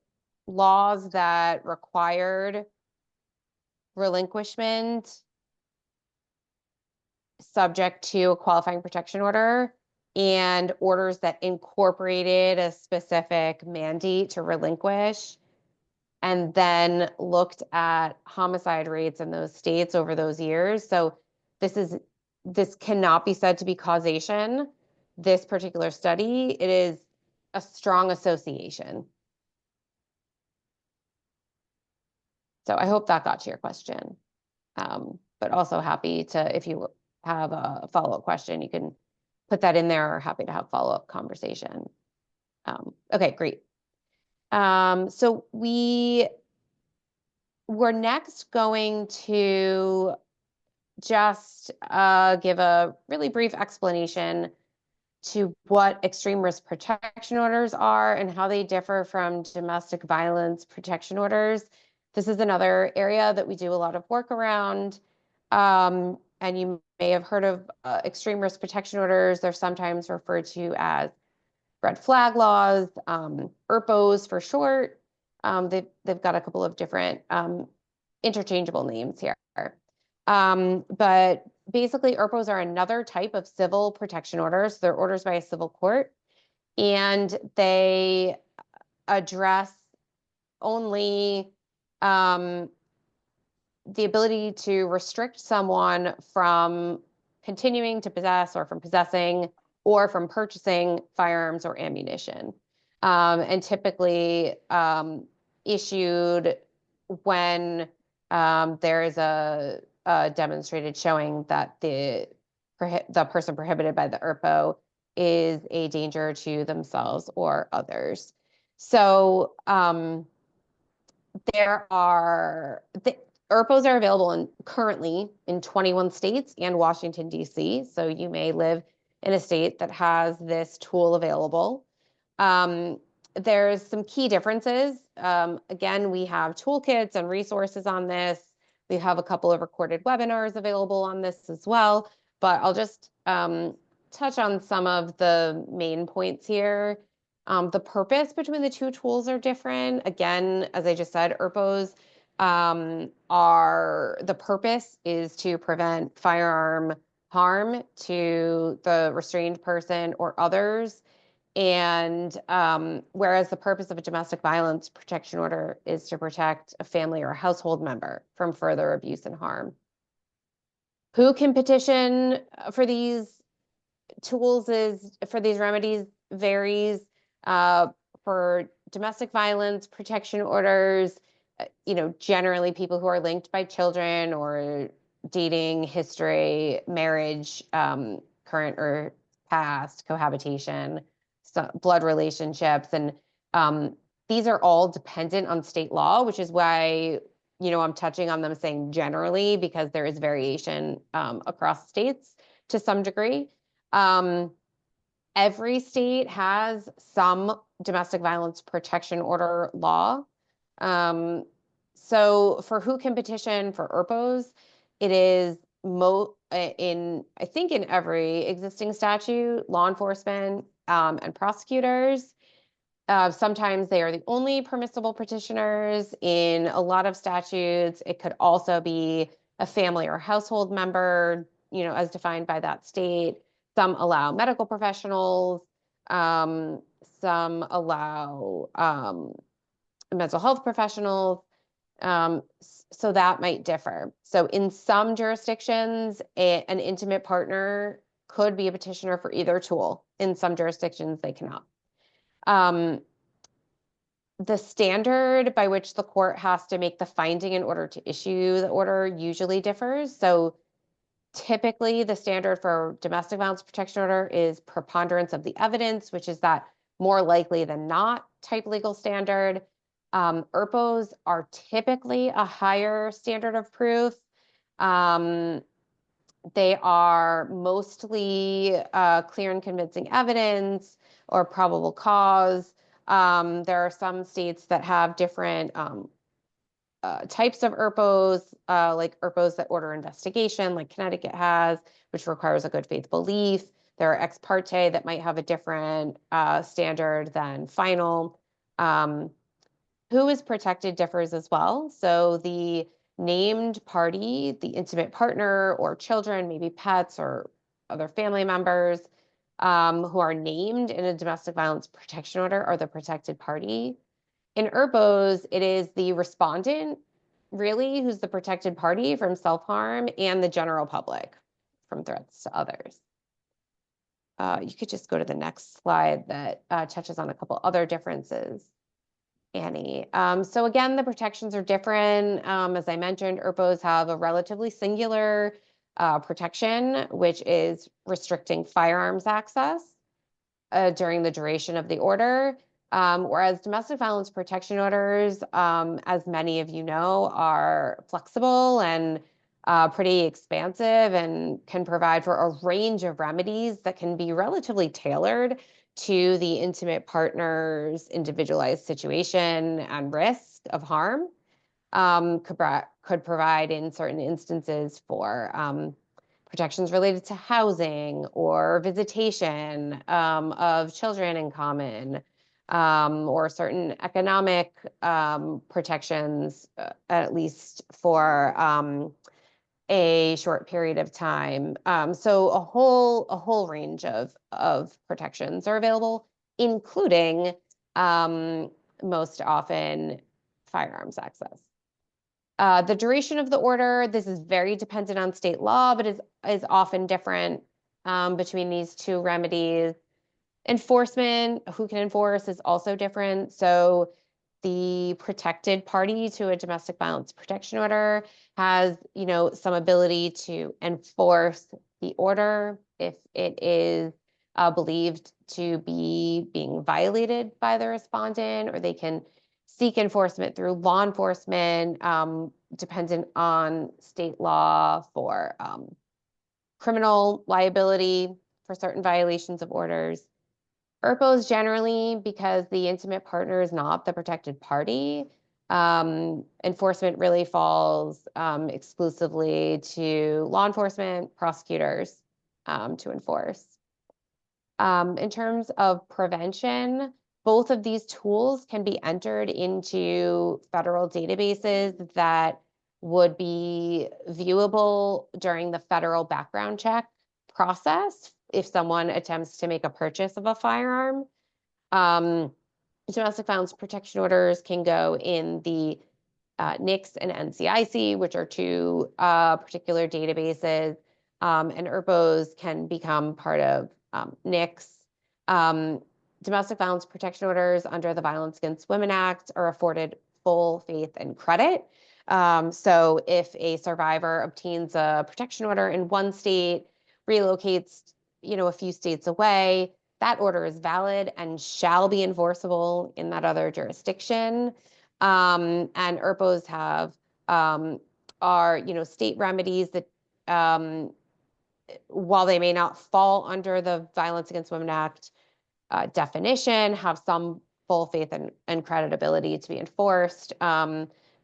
laws that required relinquishment subject to a qualifying protection order and orders that incorporated a specific mandate to relinquish, and then looked at homicide rates in those states over those years. So this cannot be said to be causation. This particular study, it is a strong association. So I hope that got to your question. But also happy to, if you have a follow-up question, you can put that in there, or happy to have follow-up conversation. Okay, great. So we're next going to just give a really brief explanation to what extreme risk protection orders are and how they differ from domestic violence protection orders. This is another area that we do a lot of work around. And you may have heard of extreme risk protection orders. They're sometimes referred to as red flag laws, ERPOs for short. They've got a couple of different interchangeable names here. But basically, ERPOs are another type of civil protection orders. They're orders by a civil court, and they address only the ability to restrict someone from continuing to possess, or from possessing, or from purchasing firearms or ammunition, and typically issued when there is a demonstrated showing that the person prohibited by the ERPO is a danger to themselves or others. So ERPOs are available currently in 21 states and Washington, D.C. So you may live in a state that has this tool available. There's some key differences. Again, we have toolkits and resources on this. We have a couple of recorded webinars available on this as well, but I'll just touch on some of the main points here. The purpose between the two tools are different. Again, as I just said, ERPOs the purpose is to prevent firearm harm to the restrained person or others. And whereas the purpose of a domestic violence protection order is to protect a family or a household member from further abuse and harm. Who can petition for these tools for these remedies varies. For domestic violence protection orders, generally people who are linked by children or dating history, marriage, current or past, cohabitation, blood relationships, and these are all dependent on state law, which is why, I'm touching on them saying generally, because there is variation across states to some degree. Every state has some domestic violence protection order law. So for who can petition for ERPOs, it is I think in every existing statute, law enforcement and prosecutors. Sometimes they are the only permissible petitioners. In a lot of statutes, it could also be a family or household member, as defined by that state. Some allow medical professionals. Some allow mental health professionals. So that might differ. So in some jurisdictions, an intimate partner could be a petitioner for either tool. In some jurisdictions, they cannot. The standard by which the court has to make the finding in order to issue the order usually differs. So typically the standard for domestic violence protection order is preponderance of the evidence, which is that more likely than not type legal standard. ERPOs are typically a higher standard of proof. They are mostly clear and convincing evidence or probable cause. There are some states that have different types of ERPOs, like ERPOs that order investigation, like Connecticut has, which requires a good faith belief. There are ex parte that might have a different standard than final. Who is protected differs as well. So the named party, the intimate partner or children, maybe pets or other family members who are named in a domestic violence protection order are the protected party. In ERPOs, it is the respondent, really, who's the protected party from self-harm, and the general public from threats to others. You could just go to the next slide that touches on a couple other differences, Annie. So again, the protections are different. As I mentioned, ERPOs have a relatively singular protection, which is restricting firearms access during the duration of the order. Whereas domestic violence protection orders, as many of you know, are flexible and pretty expansive and can provide for a range of remedies that can be relatively tailored to the intimate partner's individualized situation and risk of harm. Could provide in certain instances for protections related to housing or visitation of children in common, or certain economic protections, at least for a short period of time. So a whole range of protections are available, including most often firearms access. The duration of the order, this is very dependent on state law, but is often different between these two remedies. Enforcement, who can enforce, is also different. So the protected party to a domestic violence protection order has, some ability to enforce the order if it is believed to be being violated by the respondent, or they can seek enforcement through law enforcement, dependent on state law for criminal liability for certain violations of orders. ERPOs generally, because the intimate partner is not the protected party, enforcement really falls exclusively to law enforcement, prosecutors to enforce. In terms of prevention, both of these tools can be entered into federal databases that would be viewable during the federal background check process if someone attempts to make a purchase of a firearm. Domestic violence protection orders can go in the NICS and NCIC, which are two particular databases, and ERPOs can become part of NICS. Domestic violence protection orders under the Violence Against Women Act are afforded full faith and credit. So if a survivor obtains a protection order in one state, relocates a few states away, that order is valid and shall be enforceable in that other jurisdiction. And ERPOs have are state remedies that, while they may not fall under the Violence Against Women Act definition, have some full faith and credibility to be enforced.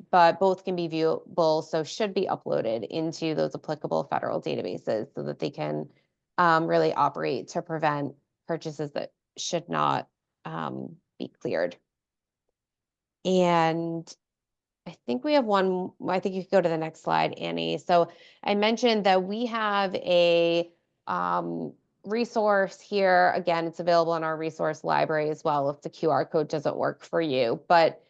But both can be viewable, so should be uploaded into those applicable federal databases so that they can really operate to prevent purchases that should not be cleared. And I think we have one. I think you could go to the next slide, Annie. So I mentioned that we have a resource here. Again, it's available in our resource library as well if the QR code doesn't work for you. But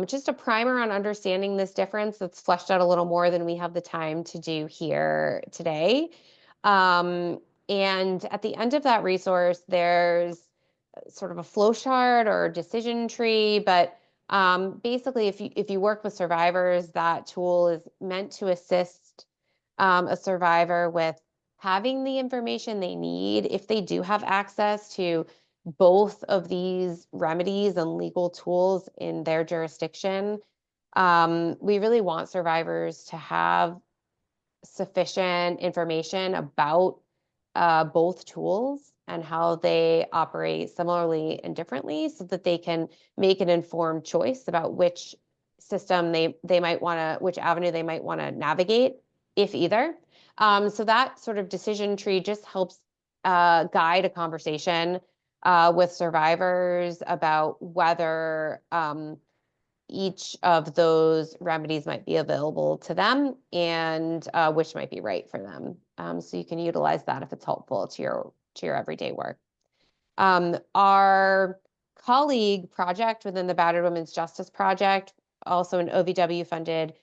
just a primer on understanding this difference that's fleshed out a little more than we have the time to do here today. And at the end of that resource, there's sort of a flow chart or decision tree, but basically, if you work with survivors, that tool is meant to assist a survivor with having the information they need if they do have access to both of these remedies and legal tools in their jurisdiction. We really want survivors to have sufficient information about both tools and how they operate similarly and differently so that they can make an informed choice about which system they might want to, which avenue they might want to navigate, if either. So that sort of decision tree just helps guide a conversation with survivors about whether each of those remedies might be available to them and which might be right for them. So you can utilize that if it's helpful to your everyday work. Our colleague project within the Battered Women's Justice Project, also an OVW funded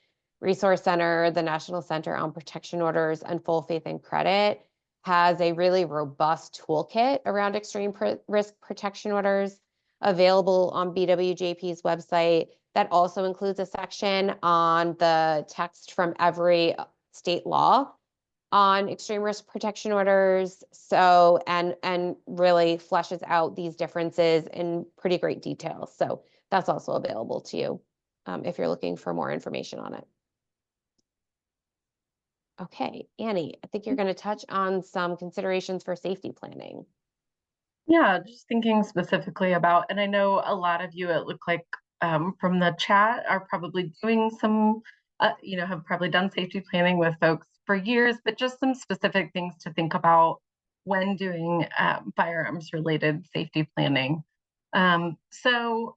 resource center, the National Center on Protection Orders and Full Faith and Credit, has a really robust toolkit around extreme risk protection orders available on BWJP's website. That also includes a section on the text from every state law on extreme risk protection orders. So, and really fleshes out these differences in pretty great detail. So that's also available to you if you're looking for more information on it. Okay, Annie, I think you're going to touch on some considerations for safety planning. Yeah, just thinking specifically about, and I know a lot of you, it looked like from the chat, are probably doing some, have probably done safety planning with folks for years, but just some specific things to think about when doing firearms related safety planning. So,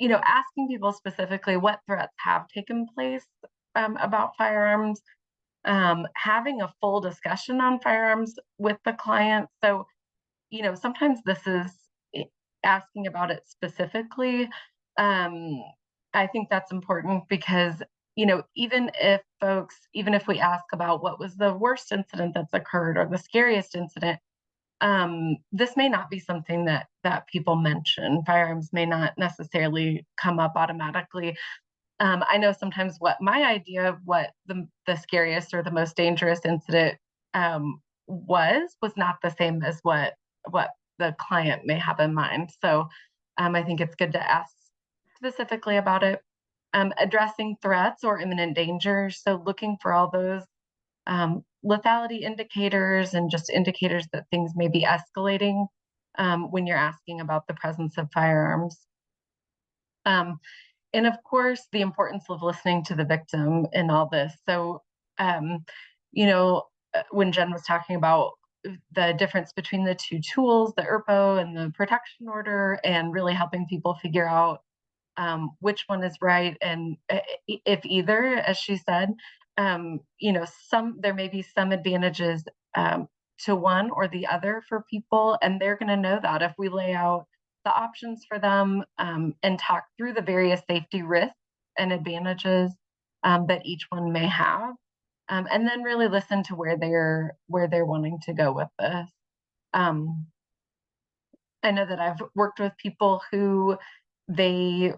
asking people specifically what threats have taken place about firearms, having a full discussion on firearms with the client. So, sometimes this is asking about it specifically. I think that's important because, even if we ask about what was the worst incident that's occurred or the scariest incident, this may not be something that people mention. Firearms may not necessarily come up automatically. I know sometimes what my idea of what the scariest or the most dangerous incident was not the same as what the client may have in mind. So I think it's good to ask specifically about it. Addressing threats or imminent danger. So looking for all those lethality indicators and just indicators that things may be escalating when you're asking about the presence of firearms. And of course, the importance of listening to the victim in all this. So, when Jen was talking about the difference between the two tools, the ERPO and the protection order, and really helping people figure out which one is right, and if either, as she said, there may be some advantages to one or the other for people, and they're going to know that if we lay out the options for them and talk through the various safety risks and advantages that each one may have, and then really listen to where they're wanting to go with this. I know that I've worked with people who they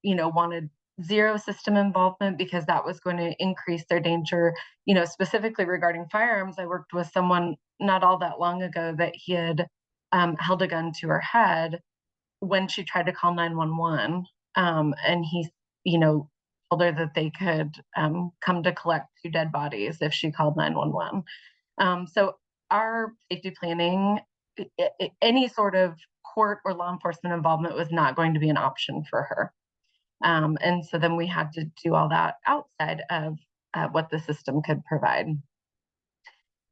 wanted zero system involvement because that was going to increase their danger. Specifically regarding firearms, I worked with someone not all that long ago that he had held a gun to her head when she tried to call 911. And he, told her that they could come to collect 2 dead bodies if she called 911. So our safety planning, any sort of court or law enforcement involvement was not going to be an option for her. And so then we had to do all that outside of what the system could provide.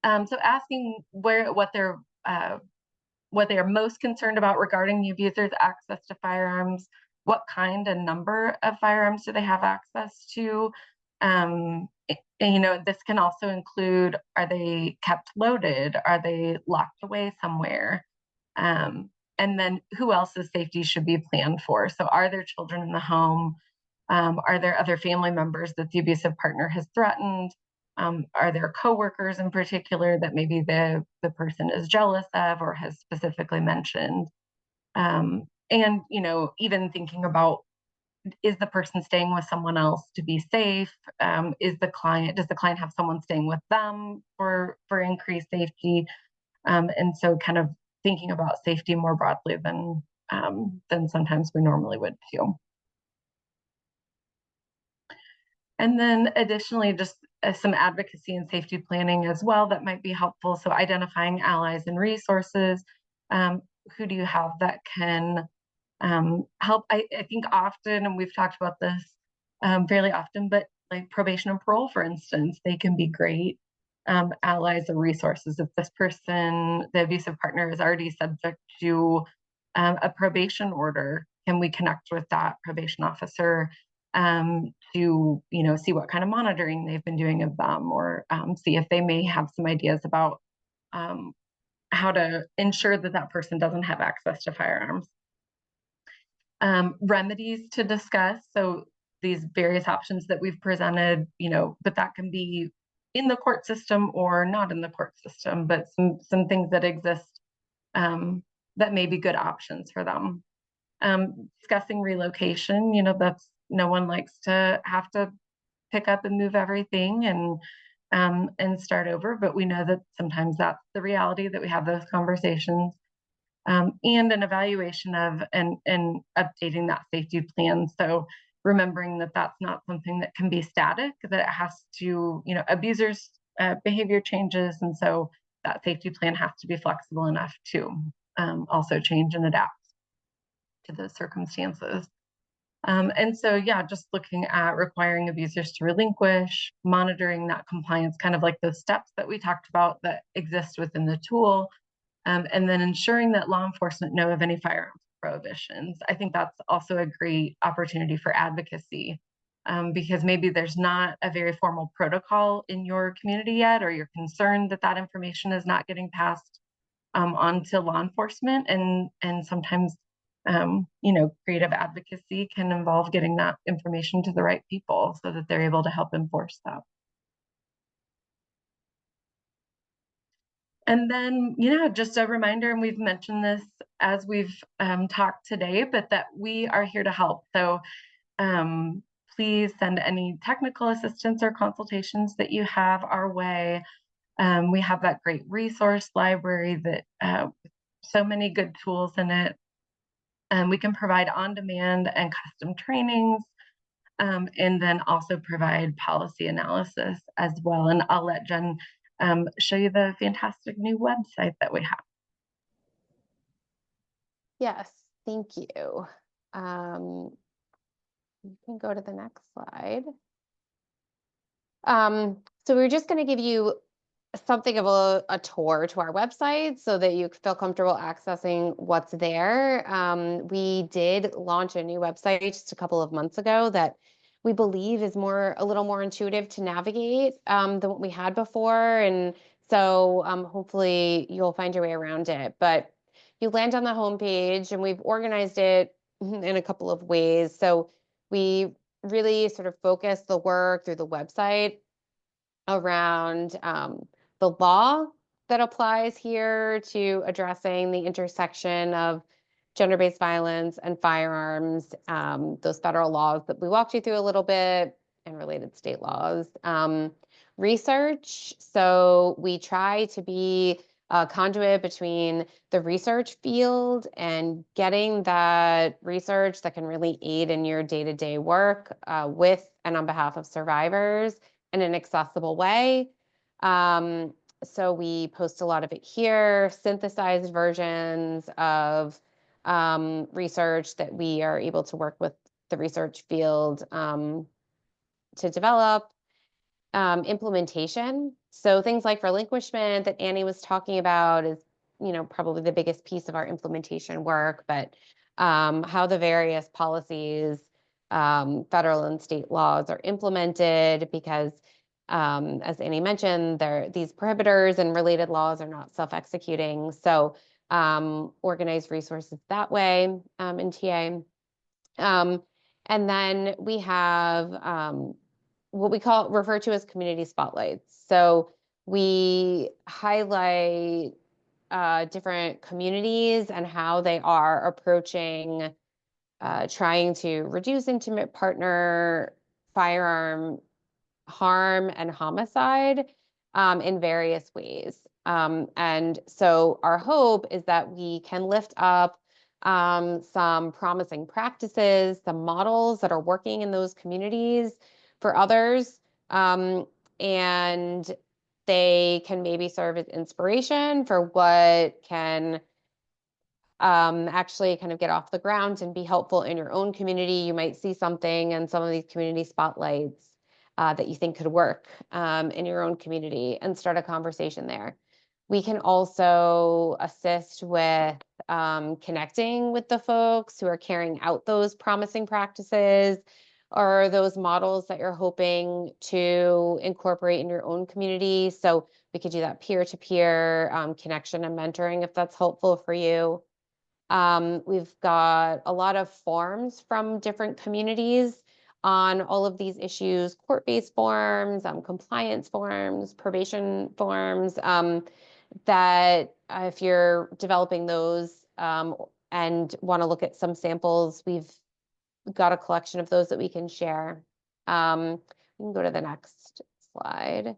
So asking what they are most concerned about regarding the abuser's access to firearms, what kind and number of firearms do they have access to? This can also include, are they kept loaded? Are they locked away somewhere? And then who else's safety should be planned for? So are there children in the home? Are there other family members that the abusive partner has threatened? Are there coworkers in particular that maybe the person is jealous of or has specifically mentioned? And, even thinking about, is the person staying with someone else to be safe? Does the client have someone staying with them for increased safety? And so kind of thinking about safety more broadly than sometimes we normally would too. And then additionally, just some advocacy and safety planning as well that might be helpful. So identifying allies and resources. Who do you have that can help? I think often, and we've talked about this fairly often, but like probation and parole, for instance, they can be great allies or resources. If this person, the abusive partner, is already subject to a probation order, can we connect with that probation officer to see what kind of monitoring they've been doing of them, or see if they may have some ideas about how to ensure that that person doesn't have access to firearms. Remedies to discuss. So these various options that we've presented, but that can be in the court system or not in the court system, but some things that exist that may be good options for them. Discussing relocation, that's, no one likes to have to pick up and move everything and start over, but we know that sometimes that's the reality, that we have those conversations. And an evaluation of and updating that safety plan. So remembering that that's not something that can be static, that it has to, abusers' behavior changes. And so that safety plan has to be flexible enough to also change and adapt to those circumstances. And so, yeah, just looking at requiring abusers to relinquish, monitoring that compliance, kind of like those steps that we talked about that exist within the tool, and then ensuring that law enforcement know of any firearms prohibitions. I think that's also a great opportunity for advocacy, because maybe there's not a very formal protocol in your community yet, or you're concerned that that information is not getting passed on to law enforcement. And sometimes, creative advocacy can involve getting that information to the right people so that they're able to help enforce that. And then, just a reminder, and we've mentioned this as we've talked today, but that we are here to help. So please send any technical assistance or consultations that you have our way. We have that great resource library that so many good tools in it. We can provide on-demand and custom trainings, and then also provide policy analysis as well. And I'll let Jen show you the fantastic new website that we have. Yes, thank you. You can go to the next slide. So we're just going to give you something of a tour to our website so that you feel comfortable accessing what's there. We did launch a new website just a couple of months ago that we believe is a little more intuitive to navigate than what we had before. And so hopefully you'll find your way around it. But you land on the homepage, and we've organized it in a couple of ways. So we really sort of focus the work through the website around the law that applies here to addressing the intersection of gender-based violence and firearms, those federal laws that we walked you through a little bit, and related state laws. Research, so we try to be a conduit between the research field and getting that research that can really aid in your day-to-day work with and on behalf of survivors in an accessible way. So we post a lot of it here, synthesized versions of research that we are able to work with the research field to develop. Implementation. So things like relinquishment that Annie was talking about is, probably the biggest piece of our implementation work, but how the various policies, federal and state laws are implemented, because as Annie mentioned, these prohibitors and related laws are not self-executing. So organize resources that way in TA. And then we have what we refer to as community spotlights. So we highlight different communities and how they are approaching trying to reduce intimate partner firearm harm and homicide in various ways. And so our hope is that we can lift up some promising practices, some models that are working in those communities for others, and they can maybe serve as inspiration for what can actually kind of get off the ground and be helpful in your own community. You might see something in some of these community spotlights that you think could work in your own community and start a conversation there. We can also assist with connecting with the folks who are carrying out those promising practices or those models that you're hoping to incorporate in your own community. So we could do that peer-to-peer connection and mentoring if that's helpful for you. We've got a lot of forms from different communities on all of these issues, court-based forms, compliance forms, probation forms, that if you're developing those and want to look at some samples, we've got a collection of those that we can share. We can go to the next slide.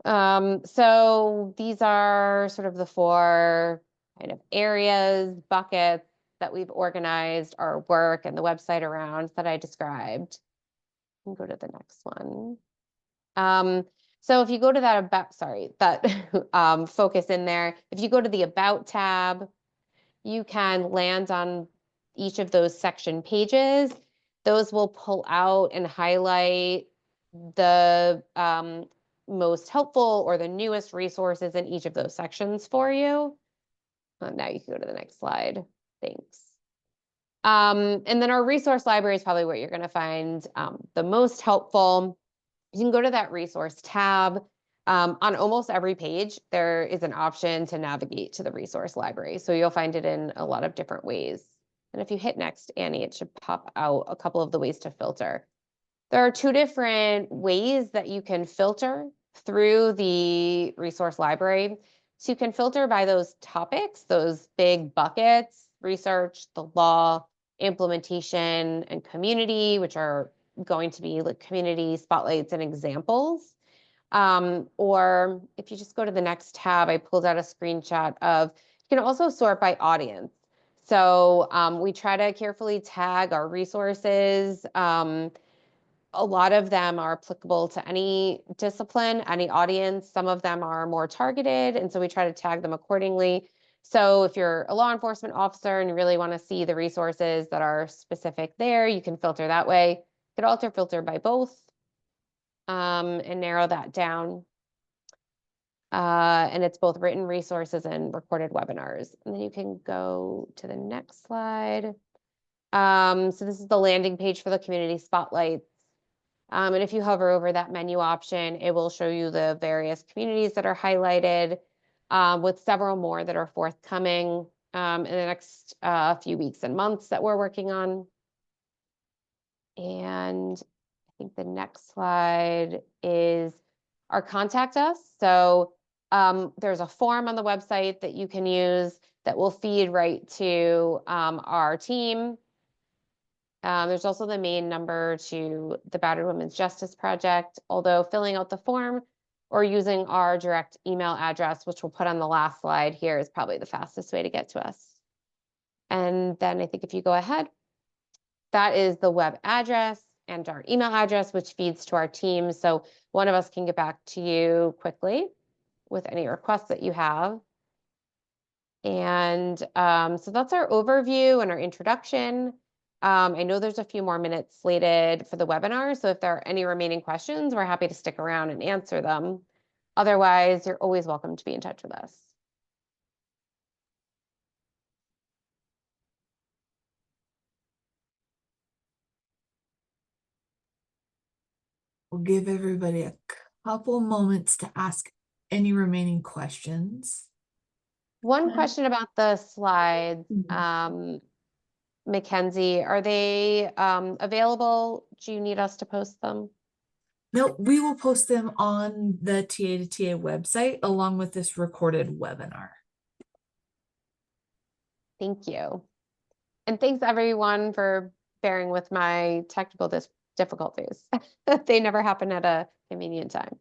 So these are sort of the 4 kind of areas, buckets that we've organized our work and the website around that I described. We can go to the next one. So if you go to that focus in there, if you go to the About tab, you can land on each of those section pages. Those will pull out and highlight the most helpful or the newest resources in each of those sections for you. Now you can go to the next slide. Thanks. And then our resource library is probably where you're going to find the most helpful. You can go to that resource tab. On almost every page, there is an option to navigate to the resource library. So you'll find it in a lot of different ways. And if you hit next, Annie, it should pop out a couple of the ways to filter. There are 2 different ways that you can filter through the resource library. So you can filter by those topics, those big buckets, research, the law, implementation, and community, which are going to be like community spotlights and examples. Or if you just go to the next tab, I pulled out a screenshot of, you can also sort by audience. So we try to carefully tag our resources. A lot of them are applicable to any discipline, any audience. Some of them are more targeted, and so we try to tag them accordingly. So if you're a law enforcement officer and you really want to see the resources that are specific there, you can filter that way. You could also filter by both and narrow that down. And it's both written resources and recorded webinars. And then you can go to the next slide. So this is the landing page for the community spotlights. And if you hover over that menu option, it will show you the various communities that are highlighted, with several more that are forthcoming in the next few weeks and months that we're working on. And I think the next slide is our contact us. So there's a form on the website that you can use that will feed right to our team. There's also the main number to the Battered Women's Justice Project, although filling out the form or using our direct email address, which we'll put on the last slide here, is probably the fastest way to get to us. And then I think if you go ahead, that is the web address and our email address, which feeds to our team. So one of us can get back to you quickly with any requests that you have. And so that's our overview and our introduction. I know there's a few more minutes slated for the webinar, so if there are any remaining questions, we're happy to stick around and answer them. Otherwise, you're always welcome to be in touch with us. We'll give everybody a couple moments to ask any remaining questions. One question about the slides, Mackenzie, are they available? Do you need us to post them? No, we will post them on the TA to TA website along with this recorded webinar. Thank you. And thanks everyone for bearing with my technical difficulties. They never happen at a convenient time.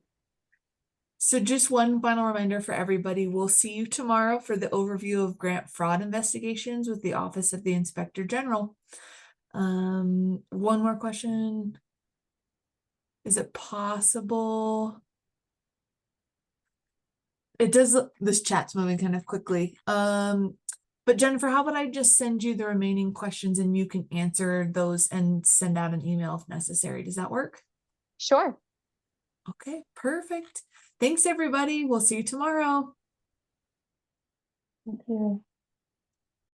So just one final reminder for everybody, we'll see you tomorrow for the overview of grant fraud investigations with the Office of the Inspector General. One more question. Is it possible? It does look, this chat's moving kind of quickly. But Jennifer, how about I just send you the remaining questions and you can answer those and send out an email if necessary. Does that work? Sure. Okay, perfect. Thanks, everybody. We'll see you tomorrow. Thank you.